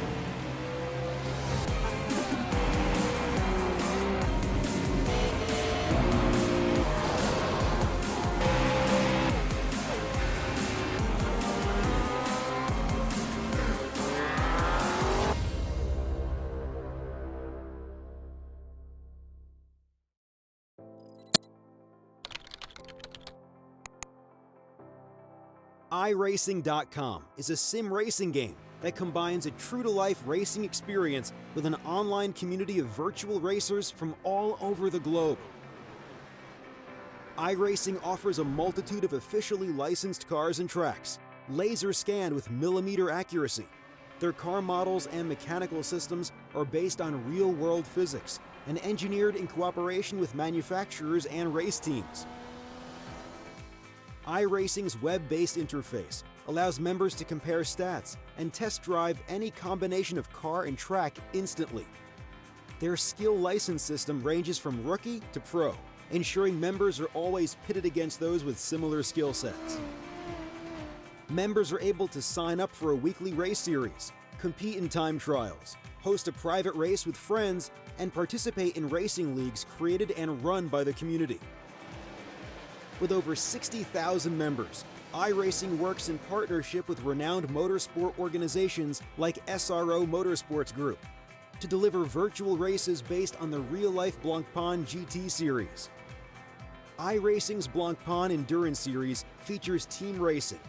iRacing.com is a sim racing game that combines a true-to-life racing experience with an online community of virtual racers from all over the globe. iRacing offers a multitude of officially licensed cars and tracks, laser scanned with millimeter accuracy. Their car models and mechanical systems are based on real-world physics and engineered in cooperation with manufacturers and race teams. iRacing's web-based interface allows members to compare stats and test drive any combination of car and track instantly. Their skill license system ranges from rookie to pro, ensuring members are always pitted against those with similar skill sets. Members are able to sign up for a weekly race series, compete in time trials, host a private race with friends, and participate in racing leagues created and run by the community. With over 60,000 members, iRacing works in partnership with renowned motorsport organizations like SRO Motorsports Group to deliver virtual races based on the real-life Blancpain GT series. iRacing's Blancpain Endurance Series features team racing,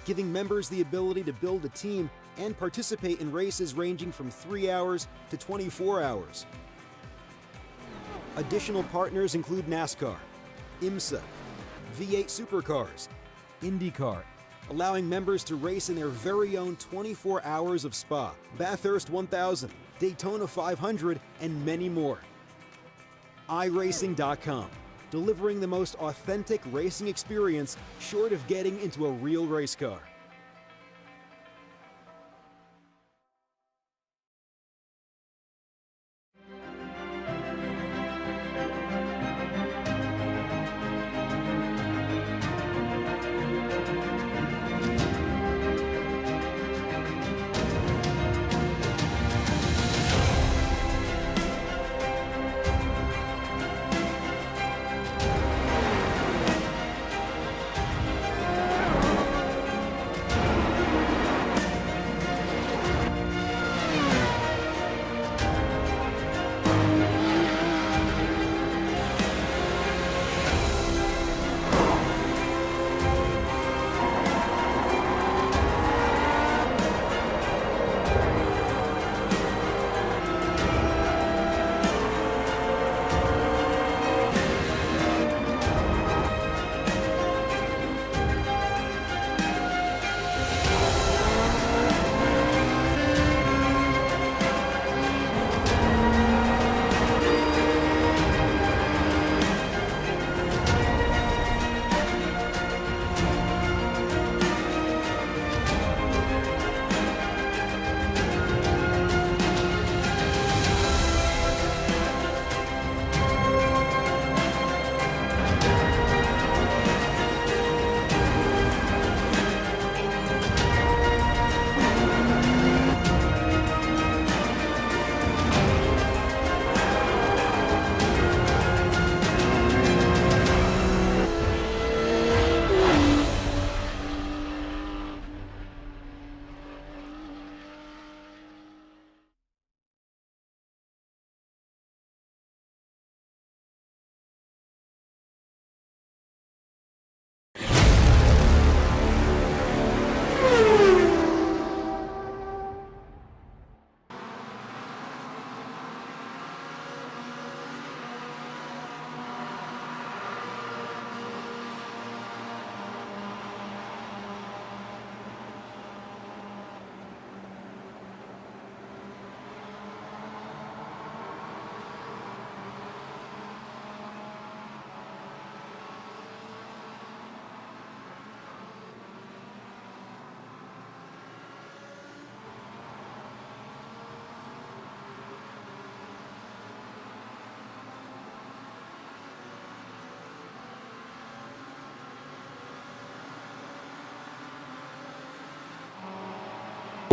giving members the ability to build a team and participate in races ranging from 3 hours to 24 hours. Additional partners include NASCAR, IMSA, V8 Supercars, IndyCar, allowing members to race in their very own 24 hours of Spa, Bathurst 1000, Daytona 500, and many more. iRacing.com, delivering the most authentic racing experience short of getting into a real race car.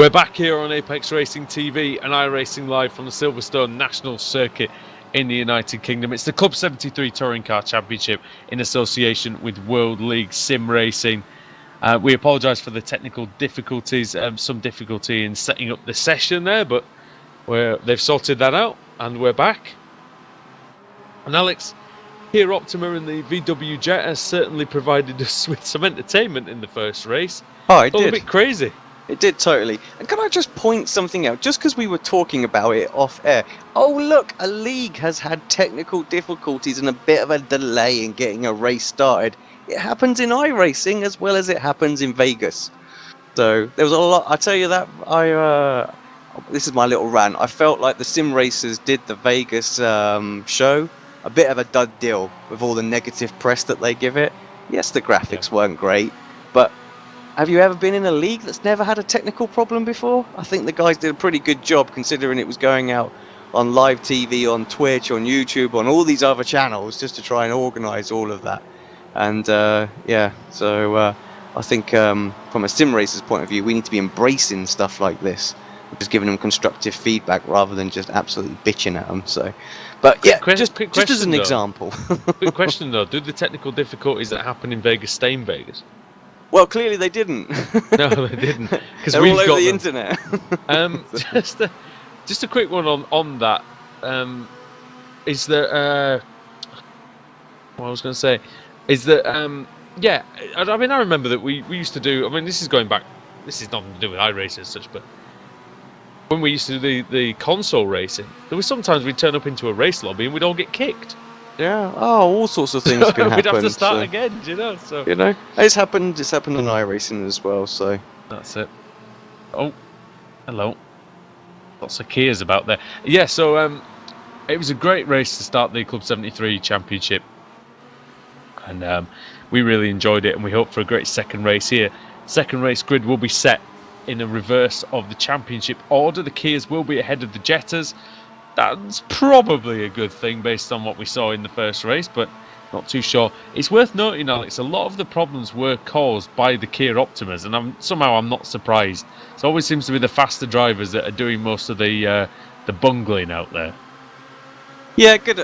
We're back here on Apex Racing TV and iRacing Live from the Silverstone National Circuit in the United Kingdom. It's the Club 73 Touring Car Championship in association with World League Sim Racing. We apologise for the technical difficulties, some difficulty in setting up the session there, but they've sorted that out and we're back. And Alex, Kia Optima and the VW Jetta certainly provided us with some entertainment in the first race. Oh, it It's all did. a bit crazy. It did totally. And can I just point something out? Just because we were talking about it off air. Oh, look, a league has had technical difficulties and a bit of a delay in getting a race started. It happens in iRacing as well as it happens in Vegas. So there was a lot. I tell you that this is my little rant. I felt like the sim racers did the Vegas show a bit of a dud deal with all the negative press that they give it. Yes, the graphics weren't great, but have you ever been in a league that's never had a technical problem before? I think the guys did a pretty good job considering it was going out on live TV, on Twitch, on YouTube, on all these other channels just to try and organise all of that. And so I think from a sim racer's point of view, we need to be embracing stuff like this, just giving them constructive feedback rather than just absolutely bitching at them. So, but yeah, just as an example. Quick question though: do the technical difficulties that happen in Vegas stay in Vegas? Well, clearly they didn't. No, they didn't. Because they're we've all over got the them. internet. Just a quick one on that. Is that what I was going to say is that yeah. I mean, I remember that we used to do. I mean, this is going back. This is nothing to do with iRacing as such, but when we used to do the console racing, there was sometimes we'd turn up into a race lobby and we'd all get kicked. Yeah. Oh, all sorts of things can happen. We'd have to start again, you know. So it's happened. It's happened in iRacing as well. So that's it. Oh, hello. Lots of Kias about there. Yeah. So it was a great race to start the Club 73 Championship, and we really enjoyed it. And we hope for a great second race here. Second race grid will be set in a reverse of the championship order. The Kias will be ahead of the Jettas. That's probably a good thing based on what we saw in the first race, but not too sure. It's worth noting, Alex, a lot of the problems were caused by the Kia Optimas, and I'm not surprised. It always seems to be the faster drivers that are doing most of the bungling out there. yeah, good.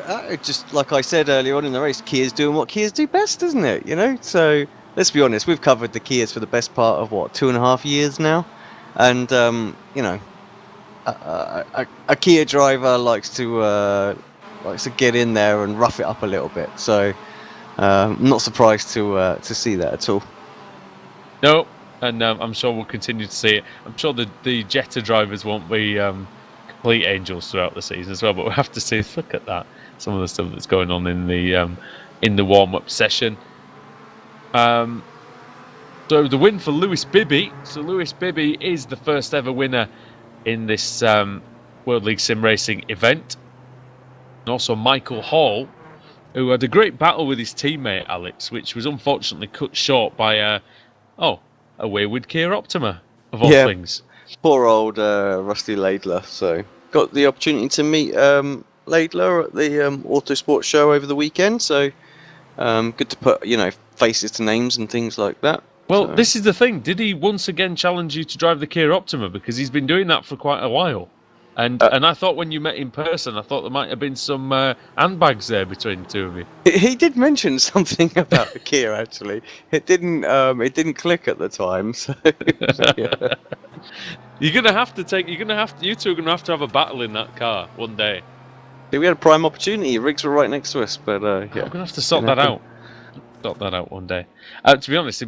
Just like I said earlier on in the race, Kia's doing what Kias do best, isn't it? You know, so let's be honest. We've covered the Kias for the best part of 2.5 years now, and you know. A Kia driver likes to get in there and rough it up a little bit. So I'm not surprised to see that at all. No, and I'm sure we'll continue to see it. I'm sure the Jetta drivers won't be complete angels throughout the season as well. But we'll have to see. Look at that. Some of the stuff that's going on in the warm-up session. So the win for Lewis Bibby. So Lewis Bibby is the first ever winner in this World League Sim Racing event. And also Michael Hall, who had a great battle with his teammate Alex, which was unfortunately cut short by a wayward Kia Optima, of all things. Poor old Rusty Laidler. So got the opportunity to meet Laidler at the Autosport show over the weekend. So good to put faces to names and things like that. Well, this is the thing. Did he once again challenge you to drive the Kia Optima? Because he's been doing that for quite a while. And I thought when you met in person, I thought there might have been some handbags there between the two of you. He did mention something about the Kia. Actually, it didn't click at the time. So yeah. You two are gonna have to have a battle in that car one day. We had a prime opportunity. Rigs were right next to us, but yeah, I'm gonna have to sort that out. Sort that out one day. To be honest,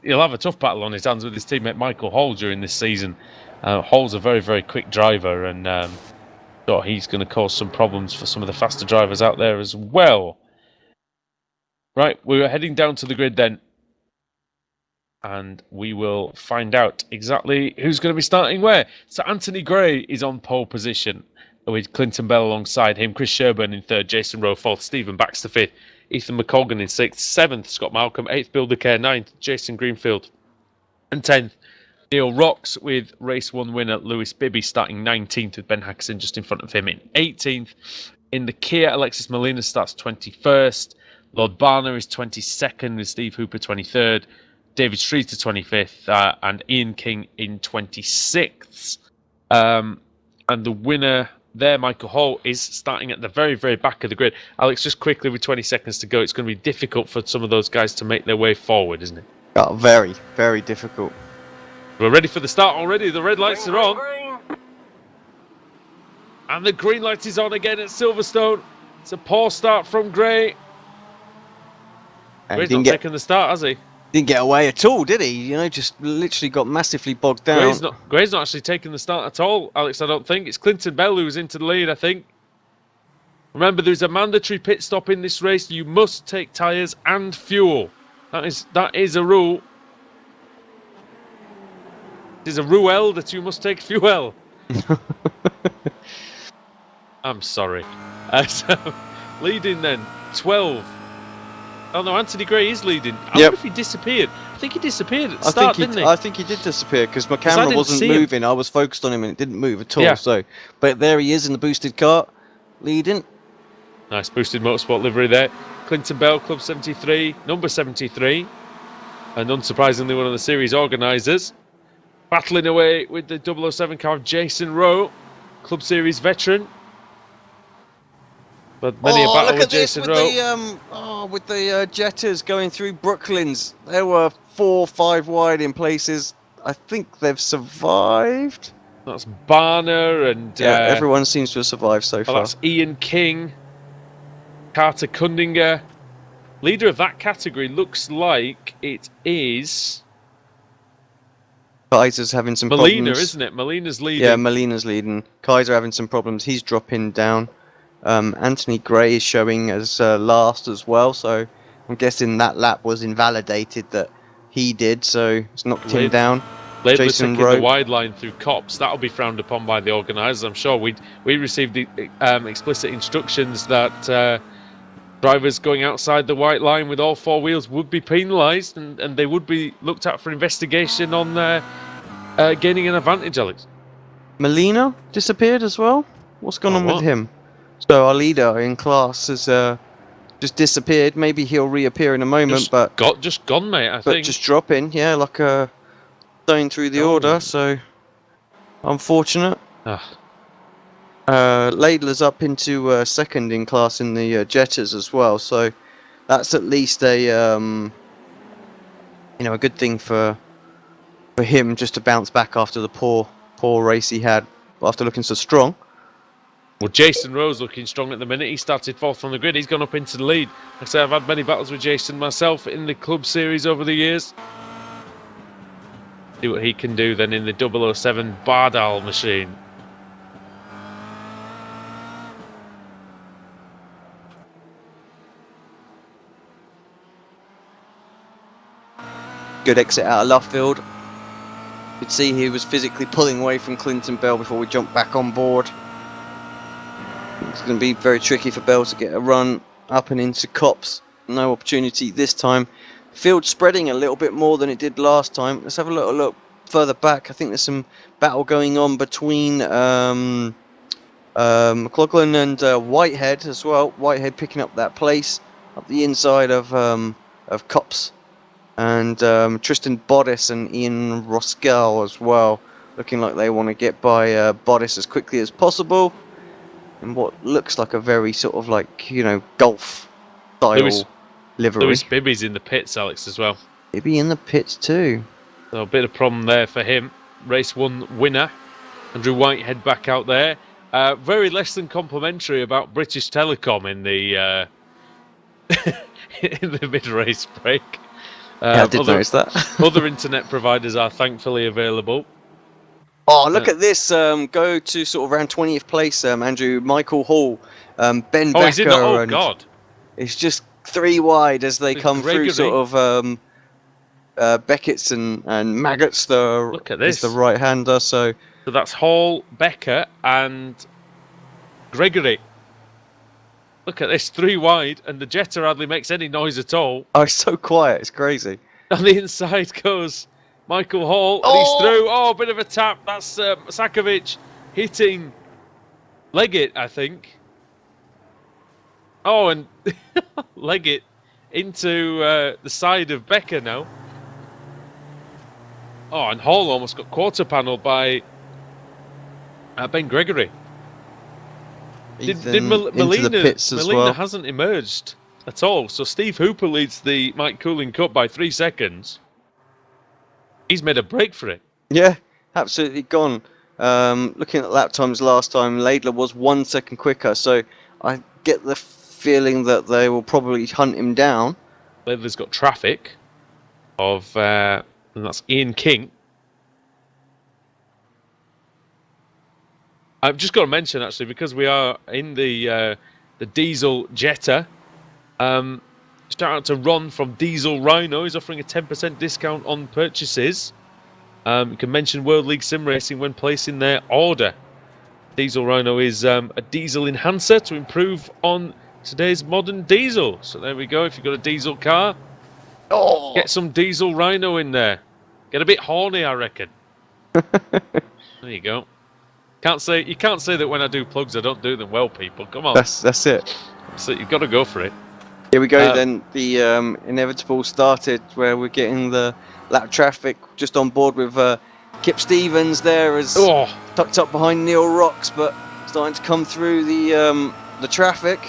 he'll have a tough battle on his hands with his teammate Michael Hall during this season. Hall's a very, very quick driver, and thought he's going to cause some problems for some of the faster drivers out there as well. Right, we're heading down to the grid then, and we will find out exactly who's going to be starting where. So Anthony Gray is on pole position with Clinton Bell alongside him, Chris Sherburn in third, Jason Rowe fourth, Stephen Baxter fifth, Ethan McColgan in 6th, 7th, Scott Malcolm, 8th, Bill DeCare, 9th, Jason Greenfield, and 10th, Neil Rocks, with race 1 winner Lewis Bibby starting 19th with Ben Hackson just in front of him in 18th. In the Kia, Alexis Molina starts 21st, Lord Barner is 22nd with Steve Hooper 23rd, David Streeter 25th, and Ian King in 26th. And the winner there, Michael Hall, is starting at the very, very back of the grid. Alex, just quickly with 20 seconds to go, it's going to be difficult for some of those guys to make their way forward, isn't it? Oh, very, very difficult. We're ready for the start already. The red lights are on. And the green light is on again at Silverstone. It's a poor start from Gray. And Gray's not taking the start, has he? Didn't get away at all, did he? You know, just literally got massively bogged down. Gray's not actually taking the start at all, Alex, I don't think. It's Clinton Bell who's into the lead, I think. Remember, there's a mandatory pit stop in this race. You must take tyres and fuel. That is a rule. It is a rule that you must take fuel. I'm sorry. So, leading then, 12. Oh no, Anthony Gray is leading. I wonder if he disappeared. I think he disappeared at the start, didn't he? I think he did disappear because my camera wasn't moving. I was focused on him and it didn't move at all. Yeah. So, but there he is in the boosted car, leading. Nice boosted motorsport livery there. Clinton Bell, Club 73, number 73. And unsurprisingly, one of the series organisers. Battling away with the 007 car of Jason Rowe, Club Series veteran. But many a battle with Jason Rowe. With the Jetters going through Brooklands. There were 4 or 5 wide in places. I think they've survived. That's Barner and... everyone seems to have survived so far. That's Ian King, Carter Kundinger. Leader of that category looks like it is... Kaiser's having some Molina, problems. Isn't it? Molina's leading. Yeah, Molina's leading. Kaiser having some problems. He's dropping down. Anthony Gray is showing as last as well, so I'm guessing that lap was invalidated that he did, so it's knocked him down. Laidler Jason taking Rowe. the wide line through Cops. That'll be frowned upon by the organisers. I'm sure we received the explicit instructions that drivers going outside the white line with all 4 wheels would be penalised and they would be looked at for investigation on gaining an advantage, Alex. Molina disappeared as well? What's gone on with him? So our leader in class has just disappeared. Maybe he'll reappear in a moment, just gone, mate. I think. But just dropping, yeah, like a stone through the order. So unfortunate. Laidler's up into second in class in the Jetters as well. So that's at least a a good thing for him just to bounce back after the poor race he had after looking so strong. Well, Jason Rowe's looking strong at the minute. He started 4th on the grid. He's gone up into the lead. Like I say, I've had many battles with Jason myself in the club series over the years. See what he can do then in the 007 Bardal machine. Good exit out of Luffield. You could see he was physically pulling away from Clinton Bell before we jumped back on board. It's going to be very tricky for Bell to get a run up and into Cops. No opportunity this time. Field spreading a little bit more than it did last time. Let's have a little look further back. I think there's some battle going on between McLaughlin and Whitehead as well. Whitehead picking up that place up the inside of Cops. And Tristan Boddice and Ian Roskell as well. Looking like they want to get by Boddice as quickly as possible. In what looks like a very sort of golf style livery. Lewis Bibby's in the pits, Alex, as well. Bibby in the pits too. So a bit of problem there for him. Race 1 winner. Andrew Whitehead back out there. Very less than complimentary about British Telecom in the in the mid-race break. Yeah, I did notice that. Other internet providers are thankfully available. Oh, look at this. Go to sort of around 20th place, Andrew. Michael Hall, Ben Becker. He's in the... Oh, God. It's just 3 wide as they come Gregory. through sort of Beckett's and Maggots. Look at this. Is the right-hander, so that's Hall, Becker and Gregory. Look at this, 3 wide, and the Jetta hardly makes any noise at all. Oh, it's so quiet, it's crazy. On the inside goes Michael Hall, and he's through. Oh, bit of a tap. That's Sakovic hitting Leggett, I think. Oh, and Leggett into the side of Becker now. Oh, and Hall almost got quarter panelled by Ben Gregory. Ethan into the pits as Molina well. hasn't emerged at all. So Steve Hooper leads the Mike Cooling Cup by 3 seconds. He's made a break for it. Yeah, absolutely gone. Looking at lap times last time, Laidler was 1 second quicker, so I get the feeling that they will probably hunt him down. Laidler's got traffic of, and that's Ian King. I've just got to mention, actually, because we are in the diesel Jetta. Shout out to Ron from Diesel Rhino. He's offering a 10% discount on purchases. You can mention World League Sim Racing when placing their order. Diesel Rhino is a diesel enhancer to improve on today's modern diesel. So there we go. If you've got a diesel car, get some Diesel Rhino in there. Get a bit horny, I reckon. There you go. You can't say that when I do plugs I don't do them well, people. Come on. That's it. So you've got to go for it. Here we go then. The inevitable started where we're getting the lap traffic just on board with Kip Stevens there as tucked up behind Neil Rocks, but starting to come through the traffic.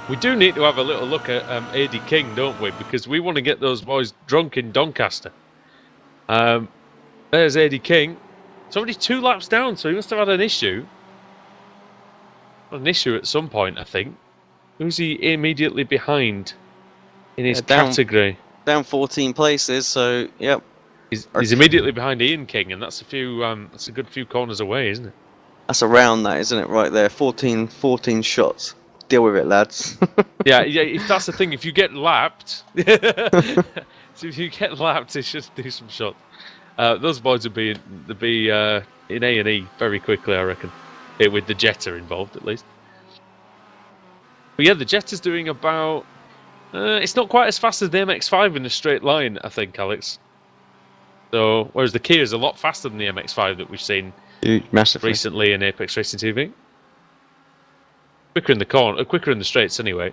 We do need to have a little look at A.D. King, don't we? Because we want to get those boys drunk in Doncaster. There's A.D. King. It's already 2 laps down, so he must have had an issue. An issue at some point, I think. Who's he immediately behind in his category? Down 14 places, so yep. He's immediately behind Ian King, and that's a good few corners away, isn't it? That's around that, isn't it? Right there, 14 shots. Deal with it, lads. yeah. If that's the thing, if you get lapped, so if you get lapped, it should do some shots. Those boys would be in A&E very quickly, I reckon, with the Jetta involved at least. But yeah, the Jetta's doing about. It's not quite as fast as the MX-5 in a straight line, I think, Alex. So, whereas the Kia's a lot faster than the MX-5 that we've seen recently in Apex Racing TV. Quicker in the corner, quicker in the straights, anyway.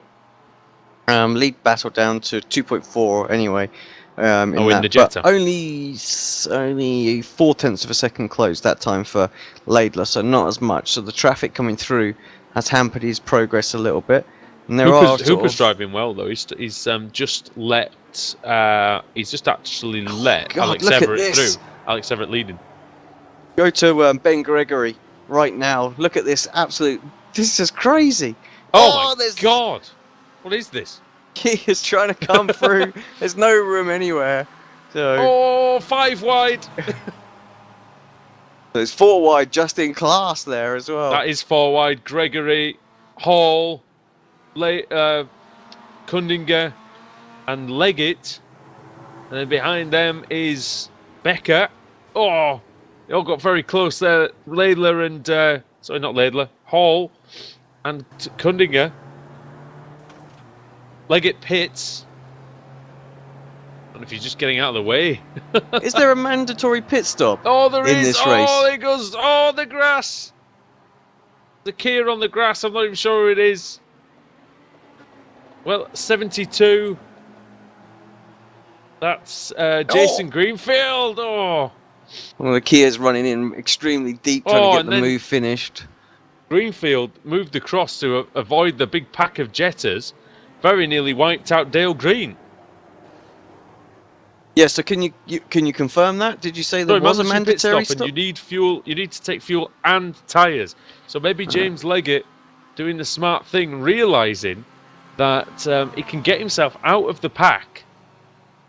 Lead battle down to 2.4 anyway. In the Jetta. But only 0.4 of a second close that time for Laidler, so not as much. So the traffic coming through has hampered his progress a little bit. And Hooper's driving well though. He's just actually let Alex Everett through. Alex Everett leading. Go to Ben Gregory right now. Look at this This is crazy. Oh my God! What is this? He is trying to come through. There's no room anywhere. So 5 wide. There's 4 wide just in class there as well. That is 4 wide. Gregory, Hall, Kundinger, and Leggett. And then behind them is Becker. Oh, they all got very close there. Laidler and sorry, not Laidler. Hall and Kundinger. Leggett pits. I don't know if he's just getting out of the way. Is there a mandatory pit stop? Oh, there in is. This race? Oh, there goes. Oh, the grass. The Kia on the grass. I'm not even sure who it is. Well, 72. That's Jason Greenfield. Oh. Well, the Kia's running in extremely deep, trying to get the move finished. Greenfield moved across to avoid the big pack of Jettas. Very nearly wiped out Dale Green. Yeah, so can you confirm that? Did you say there was a mandatory stop? And you need fuel. You need to take fuel and tyres. So maybe James Leggett doing the smart thing, realising that he can get himself out of the pack,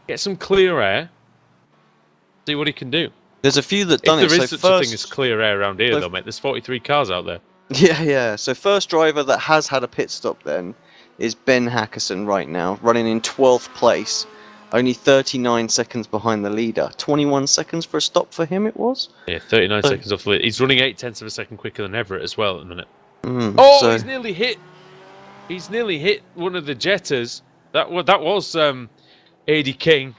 get some clear air, see what he can do. There's a few that done it. There is such a thing as clear air around here, though, mate. There's 43 cars out there. Yeah. So first driver that has had a pit stop then is Ben Hackerson right now, running in 12th place. Only 39 seconds behind the leader. 21 seconds for a stop for him, it was? Yeah, 39 seconds off the lead. He's running 0.8 of a second quicker than Everett as well at the minute. He's nearly hit. He's nearly hit one of the Jettas. That was A.D. King.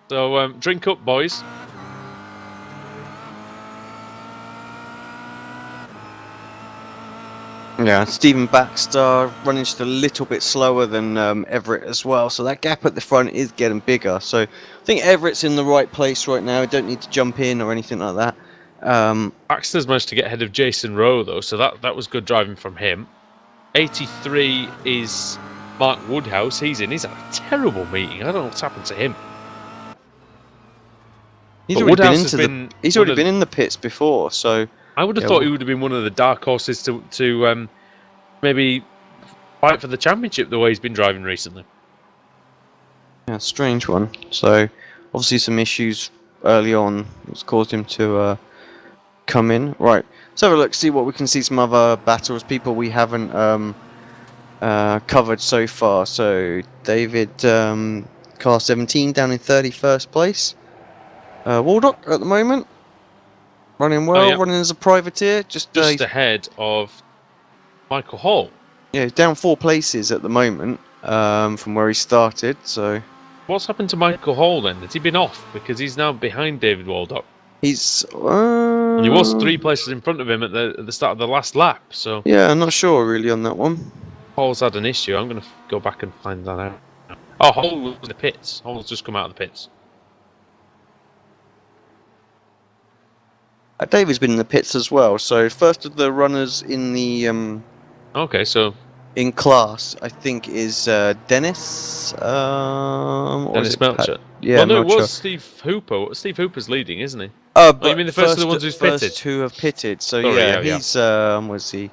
So drink up, boys. Yeah, Stephen Baxter running just a little bit slower than Everett as well, so that gap at the front is getting bigger. So I think Everett's in the right place right now. Don't need to jump in or anything like that. Baxter's managed to get ahead of Jason Rowe though, so that was good driving from him. 83 is Mark Woodhouse. He's had a terrible meeting. I don't know what's happened to him. He's But already been Woodhouse into has he's already been in the pits before, so I would have yeah, thought he would have been one of the dark horses to maybe fight for the championship the way he's been driving recently. yeah, strange one. So obviously some issues early on that's caused him to come in. Right, let's have a look, see what we can see. Some other battles, people we haven't covered so far. So David, car 17 down in 31st place. Waldock at the moment, running well, yeah. running as a privateer, just ahead of Michael Hall. yeah, he's down 4 places at the moment from where he started. So What's happened to Michael Hall then? Has he been off? Because he's now behind David Waldock. he's And he was 3 places in front of him at the start of the last lap. So yeah, I'm not sure really on that one. Hall's had an issue. I'm going to go back and find that out. Oh, Hall was in the pits. Hall's just come out of the pits. David's been in the pits as well. So first of the runners in the Okay, so in class, I think is Dennis. Or Dennis is it Melcher. Yeah, well, no, it Melcher. was Steve Hooper. Steve Hooper's leading, isn't he? But you mean the first of the ones who's first pitted? who have pitted. So Sorry, yeah, yeah. he's was he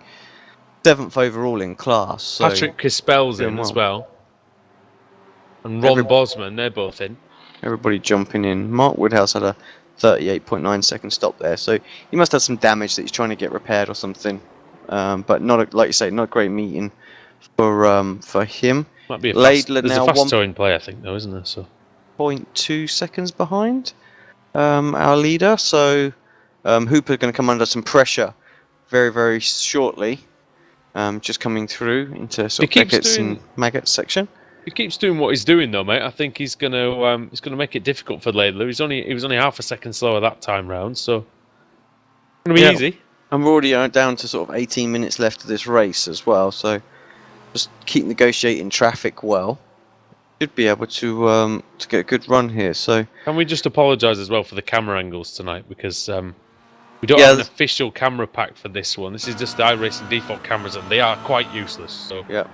7th overall in class. So Patrick Kispel's in doing as well. And Ron Bosman, they're both in. Everybody jumping in. Mark Woodhouse had a 38.9 second stop there, so he must have some damage that he's trying to get repaired or something. But not like you say, not a great meeting for him. Might be a Laidler there's now a fast towing play, I think, though, isn't there? So 1.2 seconds behind our leader. So Hooper going to come under some pressure very, very shortly. Just coming through into sort of Beckett's and Maggott's section. He keeps doing what he's doing, though, mate. I think he's gonna make it difficult for Laidler. He was only half a second slower that time round, so it's gonna be easy. And we're already down to sort of 18 minutes left of this race as well, so just keep negotiating traffic well. Should be able to get a good run here. So can we just apologise as well for the camera angles tonight, because we don't have an official camera pack for this one. This is just the iRacing default cameras, and they are quite useless. So yeah.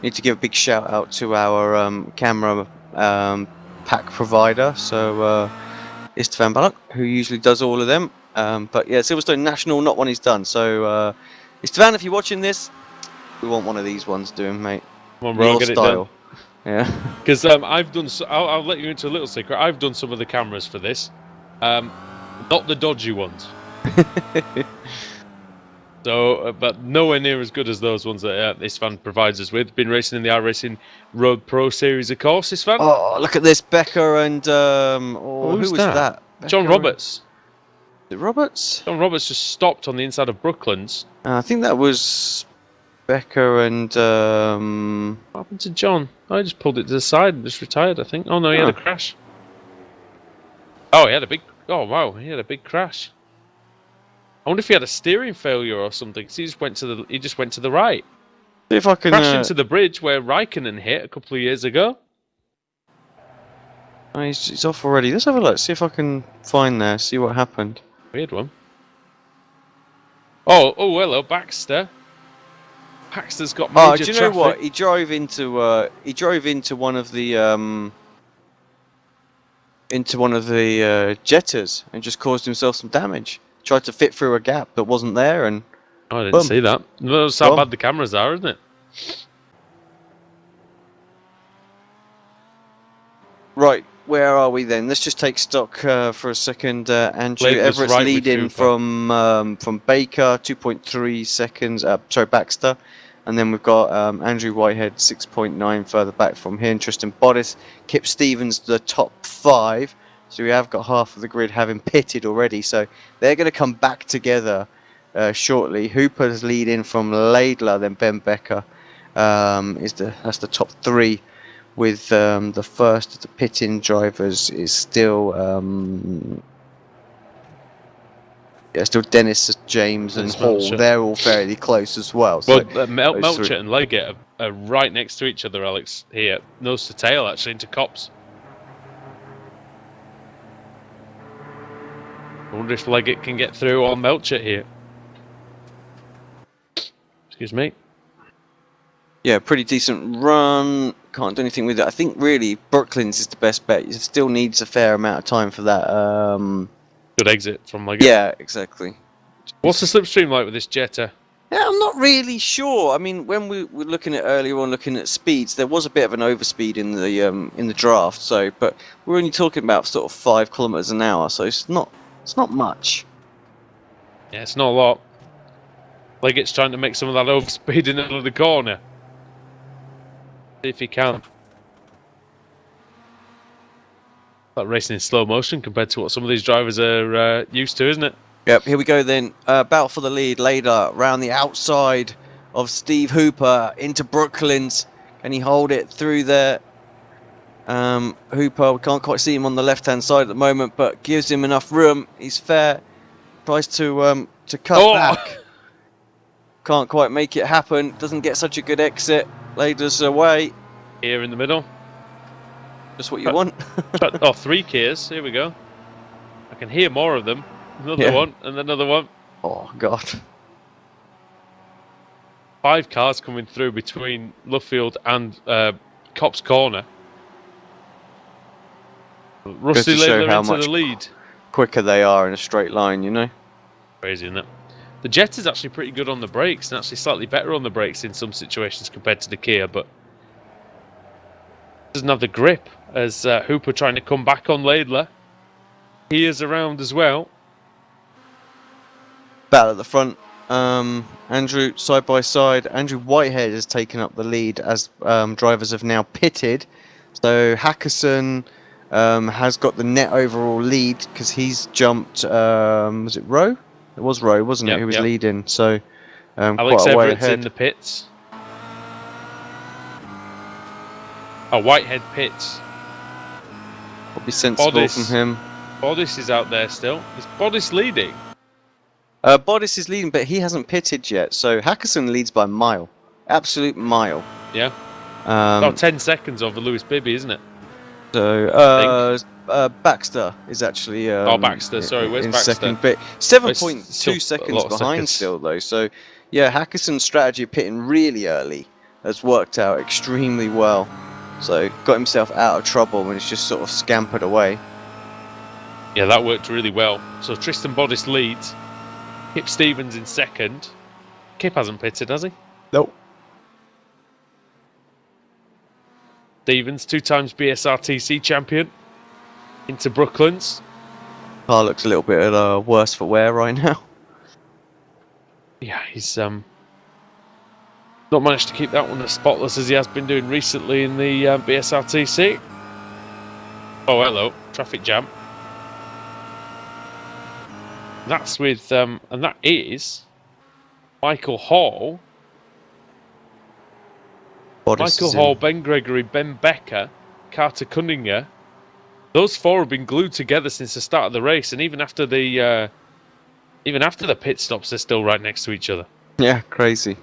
Need to give a big shout out to our camera pack provider, so Istvan Balak, who usually does all of them. But yeah, Silverstone National, not one he's done. So Istvan, if you're watching this, we want one of these ones doing, mate. Come on, bro, Your get style. It done. Yeah. Because I've done. I'll let you into a little secret. I've done some of the cameras for this, not the dodgy ones. So, but nowhere near as good as those ones that Istvan provides us with. Been racing in the iRacing Road Pro Series, of course, Istvan. Oh, look at this, Becker and who was that? John Roberts. Is it Roberts? John Roberts just stopped on the inside of Brooklands. I think that was Becker and What happened to John? I just pulled it to the side and just retired, I think. Oh no, he had a crash. Oh, he had a big. Oh wow, he had a big crash. I wonder if he had a steering failure or something. He just went to the right. See if I can Crashed into the bridge where Raikkonen hit a couple of years ago. Oh, he's off already. Let's have a look. See if I can find there. See what happened. Weird one. Oh, hello, Baxter. Baxter's got major do you know traffic. what? He drove into one of the jetters and just caused himself some damage. Tried to fit through a gap that wasn't there, and Oh, I didn't see that. That's how bad the cameras are, isn't it? Right, where are we then? Let's just take stock for a second. Andrew Blake was Everett's right with leading Cooper. from Baker, 2.3 seconds. Sorry, Baxter. And then we've got Andrew Whitehead, 6.9 further back from here. Tristan Bottas, Kip Stevens, the top 5. So we have got half of the grid having pitted already. So they're going to come back together shortly. Hooper's leading from Laidler, then Ben Becker that's the top 3. With the first of the pit-in drivers is still Yeah, still Dennis, James, and Dennis Hall. Melcher. They're all fairly close as well. Well, So Melcher and Leggett are right next to each other, Alex, here. Nose to tail, actually, into Copse. I wonder if Leggett can get through on Melcher here. Excuse me. yeah, pretty decent run. Can't do anything with it. I think really Brooklands is the best bet. It still needs a fair amount of time for that. Good exit from Leggett. Yeah, exactly. What's the slipstream like with this Jetta? Yeah, I'm not really sure. I mean, when we were looking at earlier on, looking at speeds, there was a bit of an overspeed in the draft. So, but we're only talking about sort of 5 kilometers an hour, so it's not much. Yeah, it's not a lot. Leggett's trying to make some of that overspeed in the middle of the corner. See if he can. That racing in slow motion compared to what some of these drivers are used to, isn't it? Yep, here we go then. Battle for the lead. Later, round the outside of Steve Hooper into Brooklands. Can he hold it through there? Hooper, we can't quite see him on the left-hand side at the moment, but gives him enough room. He's fair. Tries to cut back. Can't quite make it happen. Doesn't get such a good exit. Lader's away. Here in the middle. Just what you want. Oh, 3 Kias. Here we go. I can hear more of them. Another one and another one. Oh, God. 5 cars coming through between Luffield and Copse Corner. Rusty Goes to show Laidler how into much the lead. quicker they are in a straight line, you know? Crazy, isn't it? The Jet is actually pretty good on the brakes and actually slightly better on the brakes in some situations compared to the Kia, but doesn't have the grip as Hooper trying to come back on Laidler. He is around as well. Battle at the front. Andrew side by side. Andrew Whitehead has taken up the lead as drivers have now pitted. So Hackerson has got the net overall lead because he's jumped. Was it Rowe? It was Rowe, wasn't it? Who was leading? So Alex quite a way Everett's ahead. in the pits. Oh, Whitehead pits. Would be sensible Bodis. from him. Bodis is out there still. Is Bodis leading? Bodis is leading, but he hasn't pitted yet. So Hackerson leads by a mile, absolute mile. Yeah. 10 seconds over Lewis Bibby, isn't it? So Baxter is actually Baxter. Sorry, where's in Baxter? second, but still 7.2 a seconds lot of behind seconds. still though. So yeah, Hackerson's strategy of pitting really early has worked out extremely well. So got himself out of trouble when it's just sort of scampered away. Yeah, that worked really well. So Tristan Bodis leads. Kip Stevens in second. Kip hasn't pitted, has he? Nope. Stevens, 2 times BSRTC champion. Into Brooklands. Car looks a little bit worse for wear right now. Yeah, he's not managed to keep that one as spotless as he has been doing recently in the BSRTC. Oh, hello. Traffic jam. That's with, and that is Michael Hall. Michael Hall, Ben Gregory, Ben Becker, Carter Cunningham. Those 4 have been glued together since the start of the race, and even after the pit stops, they're still right next to each other. Yeah, crazy.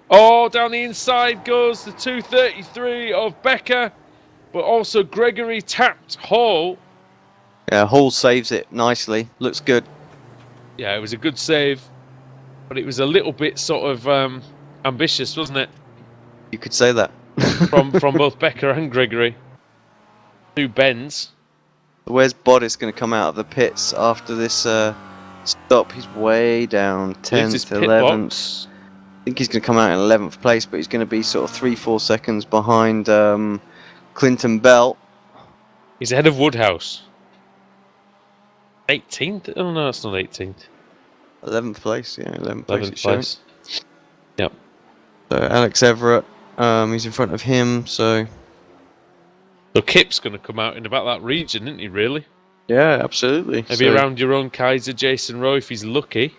Oh, down the inside goes the 233 of Becker, but also Gregory tapped Hall. Yeah, Hall saves it nicely. Looks good. Yeah, it was a good save, but it was a little bit sort of ambitious, wasn't it? You could say that. from both Becker and Gregory. 2 bends. Where's Bodis going to come out of the pits after this stop? He's way down, 10th, 11th. I think he's going to come out in 11th place, but he's going to be sort of 3-4 seconds behind Clinton Bell. He's ahead of Woodhouse. 18th? Oh no, it's not 18th. 11th place, yeah, 11th place. 11th place. Yep. So Alex Everett, he's in front of him, so Kip's going to come out in about that region, isn't he, really? yeah, absolutely. Maybe around your own Kaiser, Jason Rowe, if he's lucky.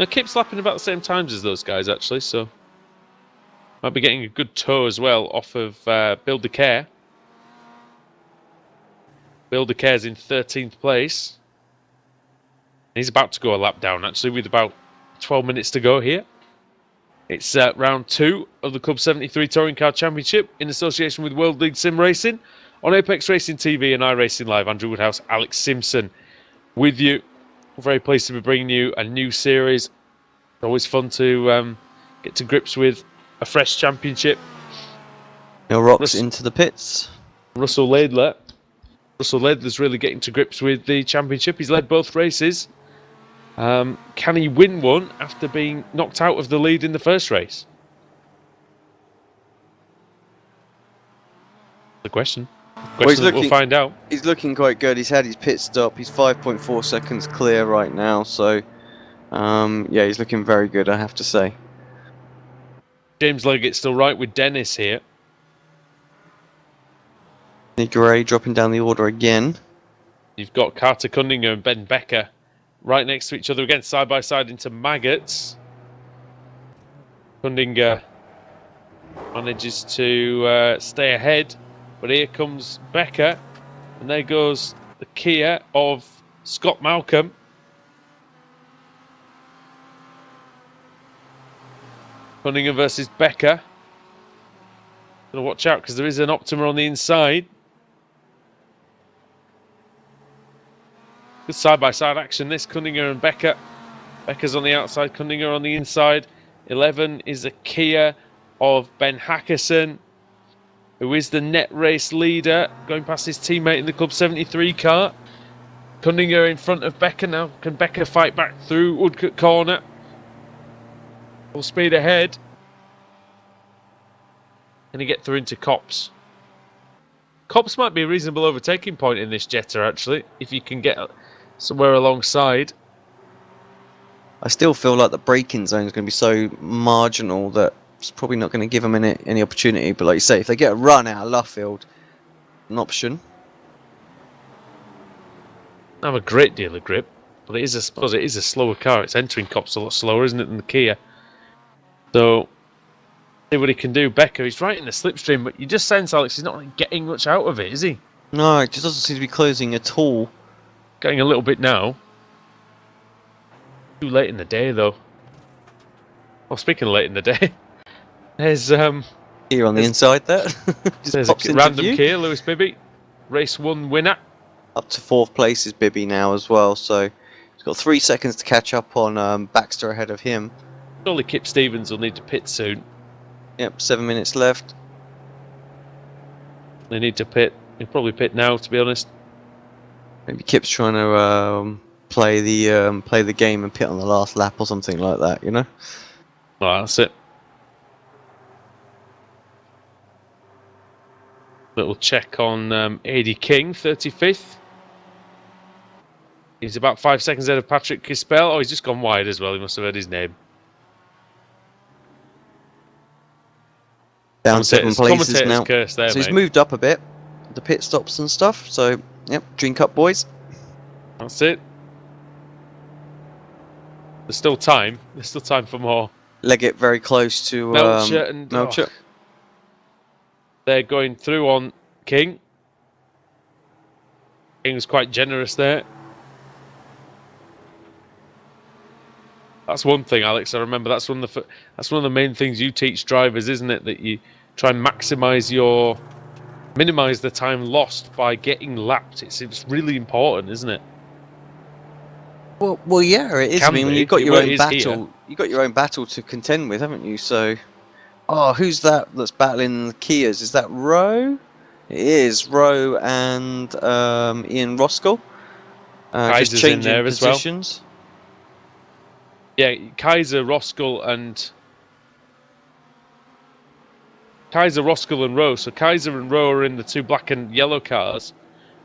Kip's lapping about the same times as those guys, actually, so might be getting a good tow as well off of Bill DeCare. Bill DeCare's in 13th place. He's about to go a lap down, actually, with about 12 minutes to go here. It's round 2 of the Club 73 Touring Car Championship in association with World League Sim Racing on Apex Racing TV and iRacing Live. Andrew Woodhouse, Alex Simpson with you. We're very pleased to be bringing you a new series. It's always fun to get to grips with a fresh championship. Neil Rocks into the pits. Russell Laidler's really getting to grips with the championship. He's led both races. Can he win one after being knocked out of the lead in the first race? The question. We'll find out. He's looking quite good. He's had his pit stop. He's 5.4 seconds clear right now. So, yeah, he's looking very good, I have to say. James Leggett's still right with Dennis here. Nick Gray dropping down the order again. You've got Carter Cunningham and Ben Becker right next to each other again, side by side into Maggots. Cunningham manages to stay ahead, but here comes Becker, and there goes the Kia of Scott Malcolm. Cunningham versus Becker. Gotta watch out because there is an Optima on the inside. Good side-by-side action, this, Cunningham and Becker. Becker's on the outside, Cunningham on the inside. 11 is a Kia of Ben Hackerson, who is the net race leader, going past his teammate in the Club 73 car. Cunningham in front of Becker now. Can Becker fight back through Woodcut corner? Full speed ahead. Can he get through into Copse? Copse might be a reasonable overtaking point in this Jetta, actually, if you can get somewhere alongside. I still feel like the braking zone is going to be so marginal that it's probably not going to give them any opportunity. But like you say, if they get a run out of Luffield, an option. I have a great deal of grip, but I suppose it is a slower car. It's entering Copse a lot slower, isn't it, than the Kia? So, see what he can do. Becker, he's right in the slipstream, but you just sense, Alex, he's not really getting much out of it, is he? No, it just doesn't seem to be closing at all. Getting a little bit now. Too late in the day, though. Well, speaking of late in the day, there's here on the inside there. There's a random Kia, Lewis Bibby, race 1 winner. Up to 4th place is Bibby now as well, so he's got 3 seconds to catch up on Baxter ahead of him. Surely Kip Stevens will need to pit soon. Yep, 7 minutes left. They need to pit. He'll probably pit now, to be honest. Maybe Kip's trying to play the game and pit on the last lap or something like that, you know? Well, that's it. Little check on Eddie King, 35th. He's about 5 seconds ahead of Patrick Kispel. Oh, he's just gone wide as well. He must have heard his name. Down 7 places now. Curse there, so he's mate. moved up a bit, the pit stops and stuff. So, yep, drink up, boys. That's it. There's still time. There's still time for more. Leggett very close to Melcher and Melcher. They're going through on King. King was quite generous there. That's one thing, Alex. I remember that's one of the main things you teach drivers, isn't it? That you try and minimise the time lost by getting lapped. It's really important, isn't it? Well, yeah, it is. I mean, you've got your own battle. You've got your own battle to contend with, haven't you? So, who's that's battling the Kias? Is that Rowe? It is Rowe and Ian Roskell. Just changing in there positions. As well. Yeah, Kaiser, Roskell and Rowe. So Kaiser and Rowe are in the 2 black and yellow cars.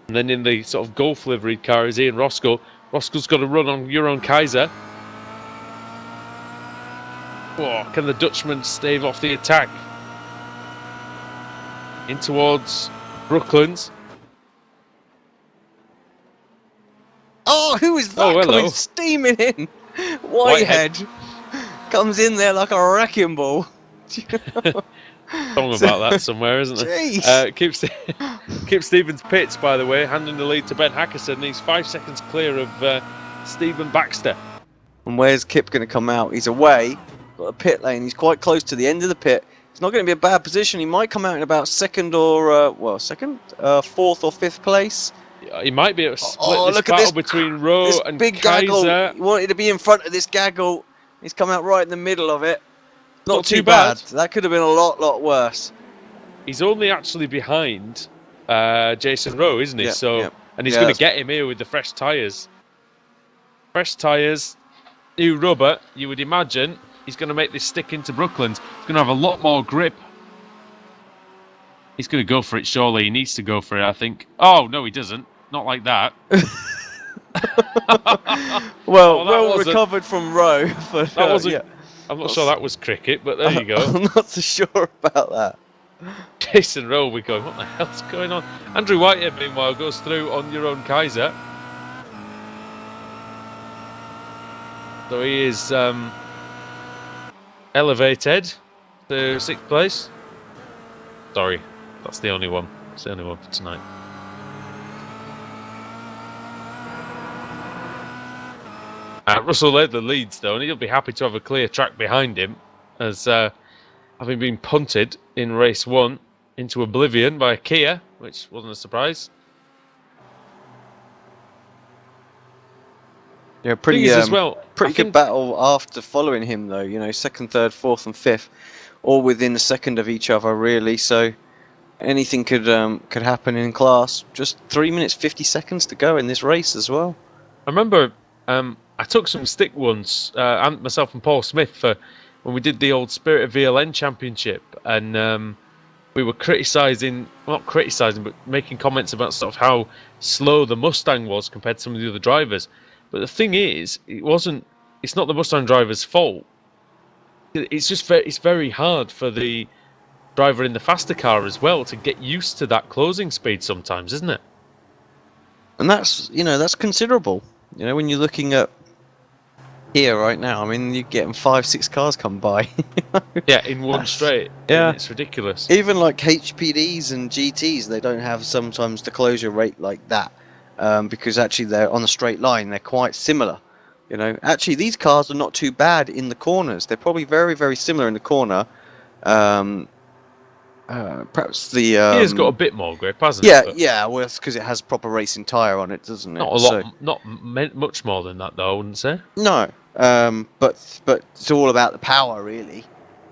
And then in the sort of Golf liveried car is Ian Roskell. Roskell's got to run on Euron Kaiser. Oh, can the Dutchman stave off the attack? In towards Brooklands. Oh, who is that? Hello. Going steaming in. Whitehead comes in there like a wrecking ball. Song about that somewhere, isn't there? Kip Stevens pits, by the way, handing the lead to Ben Hackerson. He's 5 seconds clear of Stephen Baxter. And where's Kip going to come out? He's away. Got a pit lane. He's quite close to the end of the pit. It's not going to be a bad position. He might come out in about fourth or fifth place. He might be able to split this look at battle this, between Rowe this and big Kaiser. gaggle. He wanted to be in front of this gaggle. He's come out right in the middle of it. Not too bad. That could have been a lot worse. He's only actually behind Jason Rowe, isn't he? And he's going to get him here with the fresh tyres. Fresh tyres, new rubber. You would imagine he's going to make this stick into Brooklands. He's going to have a lot more grip. He's going to go for it, surely. He needs to go for it, I think. Oh, no, he doesn't. Not like that. well recovered from Rowe. But, that wasn't. I'm not sure that was cricket, but there you go. I'm not so sure about that. Jason Rowe, we're going, what the hell's going on? Andrew Whitehead, meanwhile, goes through on your own Kaiser. So he is elevated to 6th place. Sorry, that's the only one. That's the only one for tonight. Russell Laidler leads though, and he'll be happy to have a clear track behind him, as having been punted in race 1 into oblivion by a Kia, which wasn't a surprise. Yeah, pretty pretty good battle after following him though. You know, 2nd, 3rd, 4th, and 5th, all within a second of each other, really. So anything could happen in class. Just 3 minutes 50 seconds to go in this race as well. I remember I took some stick once, and myself and Paul Smith, for when we did the old Spirit of VLN Championship, and we were not criticising, but making comments about sort of how slow the Mustang was compared to some of the other drivers. But the thing is, it's not the Mustang driver's fault. It's just it's very hard for the driver in the faster car as well to get used to that closing speed sometimes, isn't it? And that's considerable. You know, when you're looking at here right now, I mean, you're getting 5-6 cars come by. Yeah, in one straight. Yeah, it's ridiculous. Even like HPDs and GTs, they don't have sometimes the closure rate like that, because actually they're on a straight line. They're quite similar. You know, actually these cars are not too bad in the corners. They're probably very, very similar in the corner. Perhaps the Kia's got a bit more grip, hasn't it? Yeah. Yeah. Well, it's because it has proper racing tyre on it, doesn't it? Not a lot, not much more than that, though. I wouldn't say. No, but it's all about the power, really.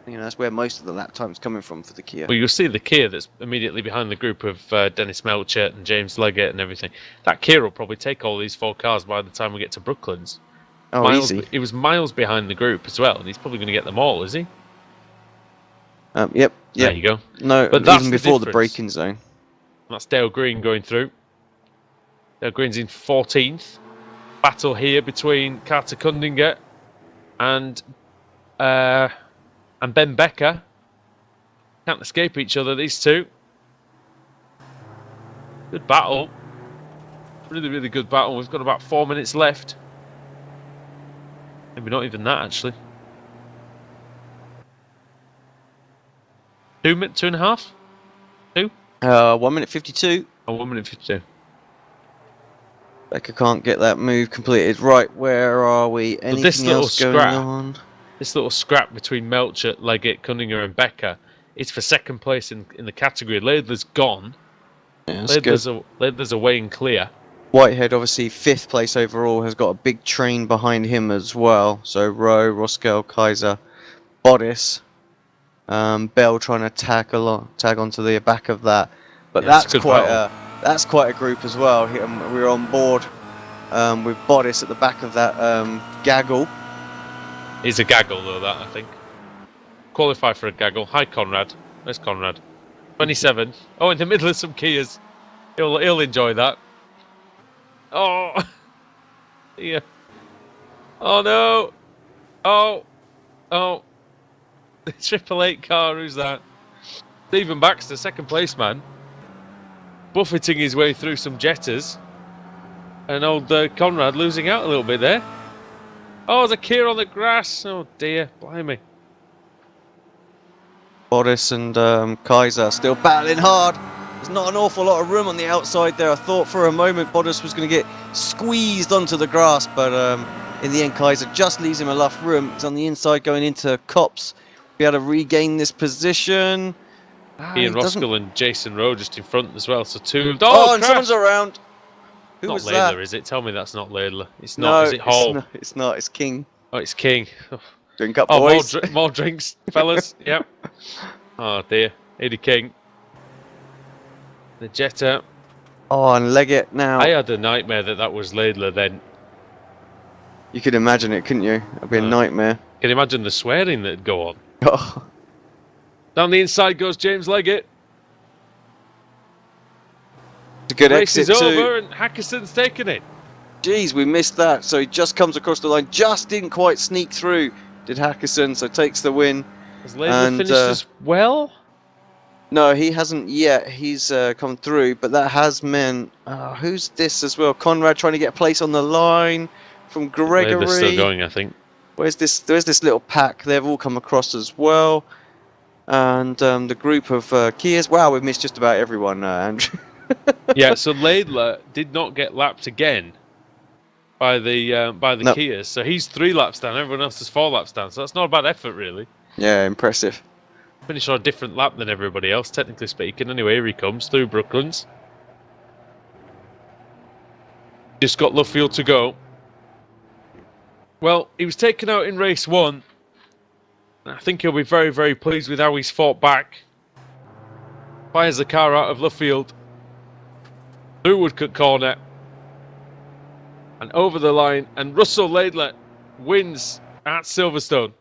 You know, that's where most of the lap time's coming from for the Kia. Well, you'll see the Kia that's immediately behind the group of Dennis Melchett and James Leggett and everything. That Kia will probably take all these 4 cars by the time we get to Brooklands. Oh, easy. He was miles behind the group as well, and he's probably going to get them all, is he? Yep. There you go. No, but even before the braking zone. That's Dale Green going through. Dale Green's in 14th. Battle here between Carter Kundinger and Ben Becker. Can't escape each other, these two. Good battle. Really, really good battle. We've got about 4 minutes left. Maybe not even that, actually. 2.5? 2? 1 minute 52. Oh, 1 minute 52. Becker can't get that move completed. Right, where are we? Anything else going on? This little scrap between Melchett, Leggett, Cunningham and Becker is for 2nd place in the category. Laidler's gone. Yeah, Laidler's away and clear. Whitehead, obviously 5th place overall, has got a big train behind him as well. So Rowe, Roskell, Kaiser, Bodice, Bell trying to tag onto the back of that. But yeah, that's quite a group as well. We're on board with Bodice at the back of that gaggle. It's a gaggle though, that I think. Qualify for a gaggle. Hi Conrad. Where's Conrad? 27. Oh, in the middle of some Kias. He'll enjoy that. Oh, yeah. Oh no. Oh. The 888 car. Who's that? Stephen Baxter, 2nd place man, buffeting his way through some Jetters, and old Conrad losing out a little bit there. Oh, there's a Kia on the grass. Oh dear, blimey. Bodice and Kaiser still battling hard. There's not an awful lot of room on the outside there. I thought for a moment Bottas was going to get squeezed onto the grass, but in the end Kaiser just leaves him enough room. He's on the inside going into Copse. Be able to regain this position. Ian Roskell and Jason Rowe just in front as well. So two. Oh, and someone's around. Who not was Laidler, that? is it? Tell me that's not Laidler. It's No, not. Is it Hall? It's not. It's King. Oh, it's King. Drink up, Oh, boys. more drinks, fellas. Yep. Oh dear, Eddie King. The Jetta. Oh, and leg it now. I had a nightmare that was Laidler then. You could imagine it, couldn't you? It'd be a nightmare. Can you imagine the swearing that'd go on? Oh. Down the inside goes James Leggett. It's a good Race exit is too. over and Hackerson's taken it. Jeez, we missed that. So he just comes across the line, just didn't quite sneak through. Did Hackerson, so takes the win. Has Laidler finished as well? No, he hasn't yet. He's come through, but that has meant... who's this as well? Conrad trying to get a place on the line from Gregory. Laidler's still going, I think. Where's this little pack? They've all come across as well. And the group of Kias. Wow, we've missed just about everyone, Andrew. Yeah, so Laidler did not get lapped again by the Kias. So he's 3 laps down. Everyone else is 4 laps down. So that's not a bad effort, really. Yeah, impressive. Finished on a different lap than everybody else, technically speaking. Anyway, here he comes through Brooklands. Just got Luffield to go. Well, he was taken out in race 1. I think he'll be very, very pleased with how he's fought back. Fires the car out of Luffield. Through Woodcut corner. And over the line. And Russell Laidler wins at Silverstone.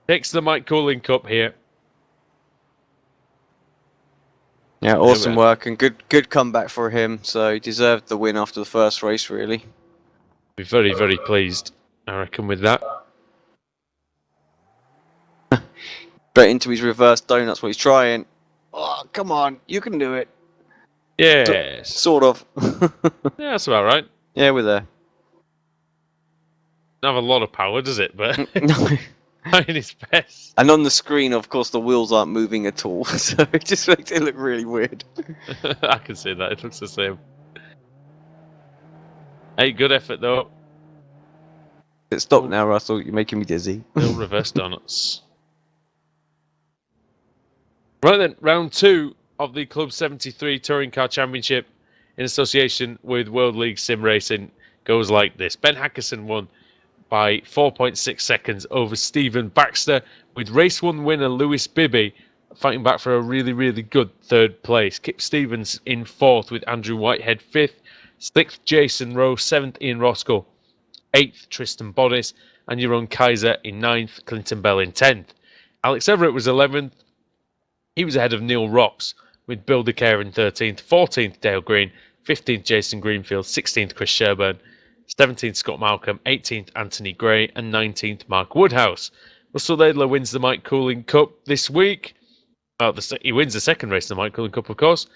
Takes the Mike Cooling Cup here. Yeah, awesome work and good comeback for him. So he deserved the win after the first race, really. Be very, very pleased, I reckon, with that. Straight into his reverse dome, that's what he's trying. Oh, come on, you can do it. Yes. Sort of. Yeah, that's about right. Yeah, we're there. Doesn't have a lot of power, does it? But No. I mean, it's best. And on the screen, of course, the wheels aren't moving at all, so it just makes it look really weird. I can see that. It looks the same. Hey, good effort, though. Stop now, Russell. You're making me dizzy. No reverse donuts. Right then, round 2 of the Club 73 Touring Car Championship in association with World League Sim Racing goes like this. Ben Hackerson won by 4.6 seconds over Stephen Baxter, with race 1 winner Lewis Bibby fighting back for a really, really good 3rd place. Kip Stevens in 4th with Andrew Whitehead 5th, 6th Jason Rowe, 7th Ian Roskell, 8th Tristan Bodice, and Jeroen Kaiser in 9th, Clinton Bell in 10th. Alex Everett was 11th. He was ahead of Neil Rocks with Bill DeCare in 13th, 14th Dale Green, 15th Jason Greenfield, 16th Chris Sherburn, 17th Scott Malcolm, 18th Anthony Gray, and 19th Mark Woodhouse. Russell Laidler wins the Mike Cooling Cup this week. He wins the 2nd race of the Mike Cooling Cup, of course.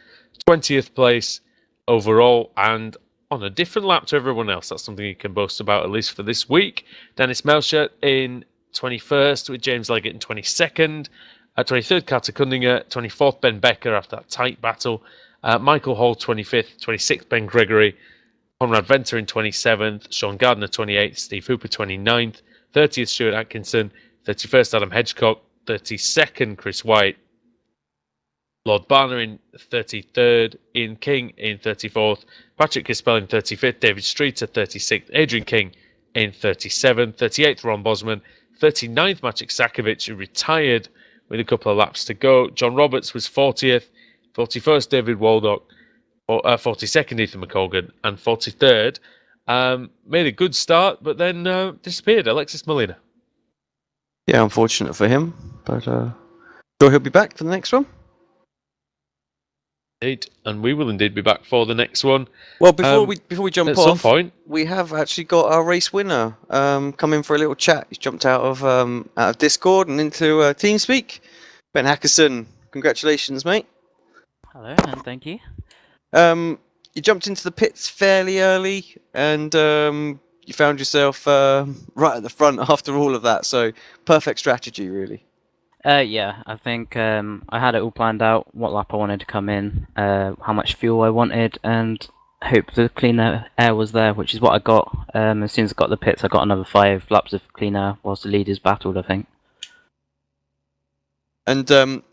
20th place overall, and on a different lap to everyone else. That's something he can boast about, at least for this week. Dennis Melcher in 21st, with James Leggett in 22nd. 23rd, Carter Kundinger. 24th, Ben Becker after that tight battle. Michael Hall, 25th. 26th, Ben Gregory. Conrad Venter in 27th, Sean Gardner 28th, Steve Hooper 29th, 30th Stuart Atkinson, 31st Adam Hedgecock, 32nd Chris White, Lord Barner in 33rd, Ian King in 34th, Patrick Kispel in 35th, David Streeter 36th, Adrian King in 37th, 38th Ron Bosman, 39th Maciek Sakovic, who retired with a couple of laps to go. John Roberts was 40th, 41st David Waldock, 42nd Ethan McColgan, and 43rd made a good start, but then disappeared, Alexis Molina. Yeah, unfortunate for him, but sure he'll be back for the next one. Indeed, and we will indeed be back for the next one. Well, before we jump at off, some point, we have actually got our race winner come in for a little chat. He's jumped out of Discord and into TeamSpeak. Ben Hackerson, congratulations, mate. Hello, and thank you. You jumped into the pits fairly early, and you found yourself right at the front after all of that. So perfect strategy, really. Yeah, I think I had it all planned out, what lap I wanted to come in, how much fuel I wanted, and hope the cleaner air was there, which is what I got. As soon as I got the pits, I got another 5 laps of clean air whilst the leaders battled, I think. And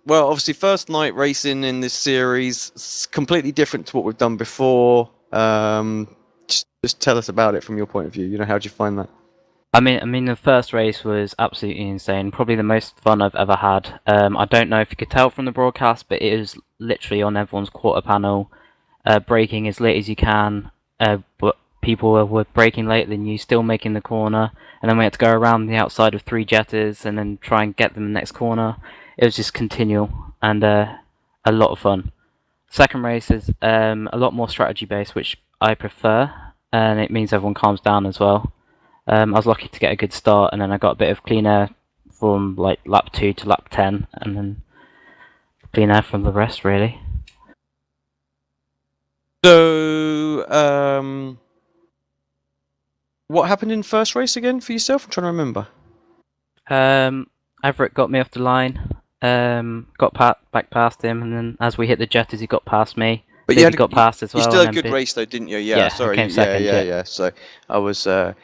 well, obviously, first night racing in this series is completely different to what we've done before. Just tell us about it from your point of view. You know, how did you find that? I mean, the first race was absolutely insane. Probably the most fun I've ever had. I don't know if you could tell from the broadcast, but it is literally on everyone's quarter panel, braking as late as you can. But people were braking later than you, still making the corner, and then we had to go around the outside of 3 jetters and then try and get them the next corner. It was just continual and a lot of fun. Second race is a lot more strategy based, which I prefer, and it means everyone calms down as well. I was lucky to get a good start, and then I got a bit of clean air from like lap 2 to lap 10, and then clean air from the rest, really. So, what happened in first race again for yourself? I'm trying to remember. Everett got me off the line, got back past him, and then as we hit the jetters, he got past me. But Bibby got past as well. You still had and a then good race though, didn't you? Yeah, I sorry. came second, Yeah. So I was, I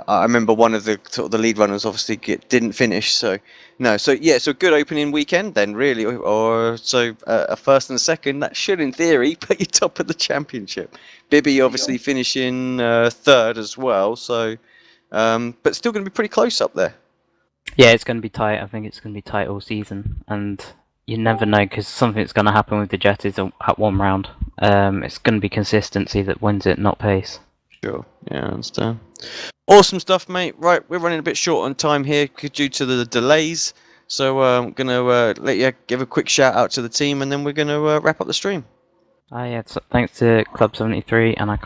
remember one of the sort of the lead runners obviously didn't finish. So no, so good opening weekend then, really. Or so a first and a second that should, in theory, put you top of the championship. Bibby obviously finishing third as well. So, but still going to be pretty close up there. Yeah, it's going to be tight. I think it's going to be tight all season, and you never know because something's going to happen with the jetters at one round. It's going to be consistency that wins it, not pace. Sure. Yeah, I understand. Awesome stuff, mate. Right, we're running a bit short on time here due to the delays. So I'm going to let you give a quick shout out to the team, and then we're going to wrap up the stream. Yeah, thanks to Club 73, and I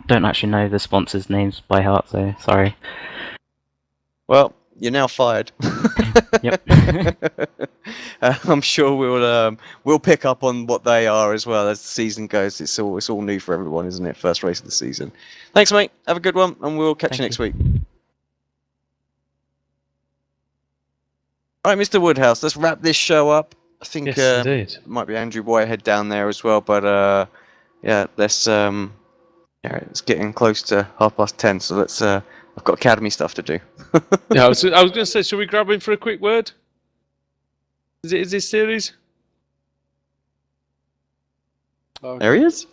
don't actually know the sponsors' names by heart, so sorry. Well, you're now fired. Yep. I'm sure we'll pick up on what they are as well as the season goes. It's all new for everyone, isn't it? First race of the season. Thanks, mate. Have a good one, and we'll catch you next week. All right, Mr. Woodhouse, let's wrap this show up. I think Yes, indeed. Might be Andrew Whitehead down there as well, but yeah, let's it's getting close to 10:30, so let's. I've got academy stuff to do. Yeah, I was going to say, shall we grab him for a quick word? Is this series? Okay. There he is.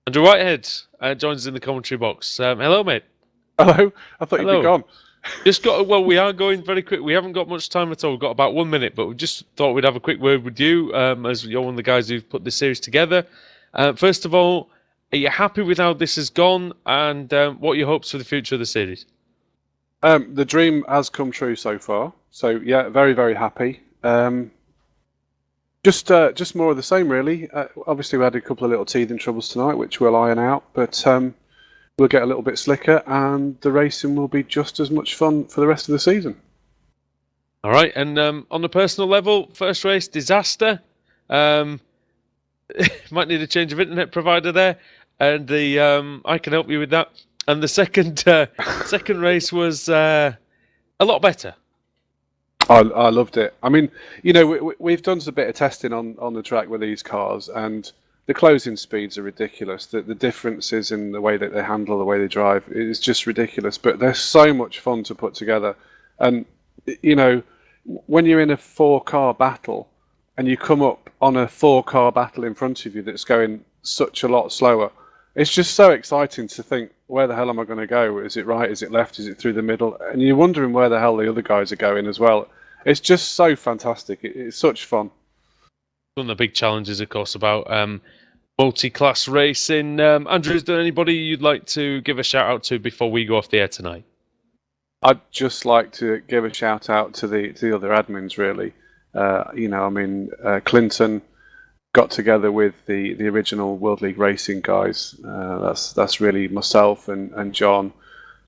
Andrew Whitehead joins us in the commentary box. Hello, mate. Hello. I thought you'd Hello. be gone. We are going very quick. We haven't got much time at all. We've got about 1 minute, but we just thought we'd have a quick word with you, as you're one of the guys who've put this series together. First of all, are you happy with how this has gone, and what are your hopes for the future of the series? The dream has come true so far. So yeah, very, very happy. Just more of the same, really. Obviously, we had a couple of little teething troubles tonight, which we'll iron out, but we'll get a little bit slicker, and the racing will be just as much fun for the rest of the season. All right, and on a personal level, first race disaster. Might need a change of internet provider there, and I can help you with that. And the second race was a lot better. I loved it. I mean, you know, we've done a bit of testing on the track with these cars, and the closing speeds are ridiculous. The differences in the way that they handle, the way they drive, is just ridiculous. But they're so much fun to put together. And, you know, when you're in a 4-car battle and you come up on a 4-car battle in front of you that's going such a lot slower, it's just so exciting to think, where the hell am I going to go? Is it right? Is it left? Is it through the middle? And you're wondering where the hell the other guys are going as well. It's just so fantastic. It's such fun. One of the big challenges, of course, about multi-class racing. Andrew, is there anybody you'd like to give a shout out to before we go off the air tonight? I'd just like to give a shout out to the other admins, really. You know, I mean, Clinton got together with the original World League Racing guys. That's really myself and John,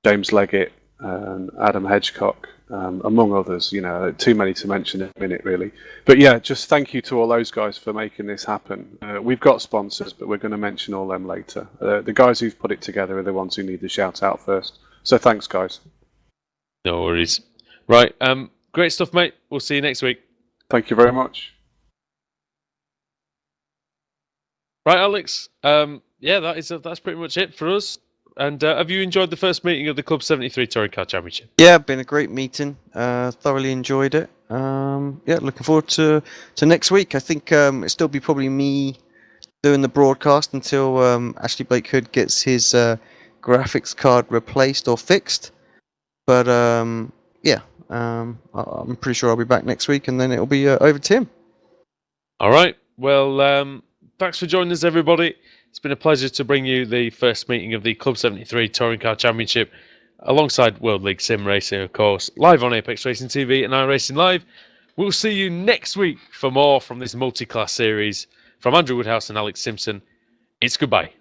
James Leggett, and Adam Hedgecock, among others. You know, too many to mention in a minute, really. But yeah, just thank you to all those guys for making this happen. We've got sponsors, but we're going to mention all them later. The guys who've put it together are the ones who need the shout out first. So thanks, guys. No worries. Right, Great stuff, mate. We'll see you next week. Thank you very much. Right, Alex. That's pretty much it for us. And have you enjoyed the first meeting of the Club 73 Touring Car Championship? Yeah, been a great meeting. Thoroughly enjoyed it. Looking forward to next week. I think it'll still be probably me doing the broadcast until Ashley Blake Hood gets his graphics card replaced or fixed. But I'm pretty sure I'll be back next week, and then it'll be over to him. All right. Well, thanks for joining us, everybody. It's been a pleasure to bring you the first meeting of the Club 73 Touring Car Championship, alongside World League Sim Racing, of course, live on Apex Racing TV and iRacing Live. We'll see you next week for more from this multi-class series. From Andrew Woodhouse and Alex Simpson, it's goodbye.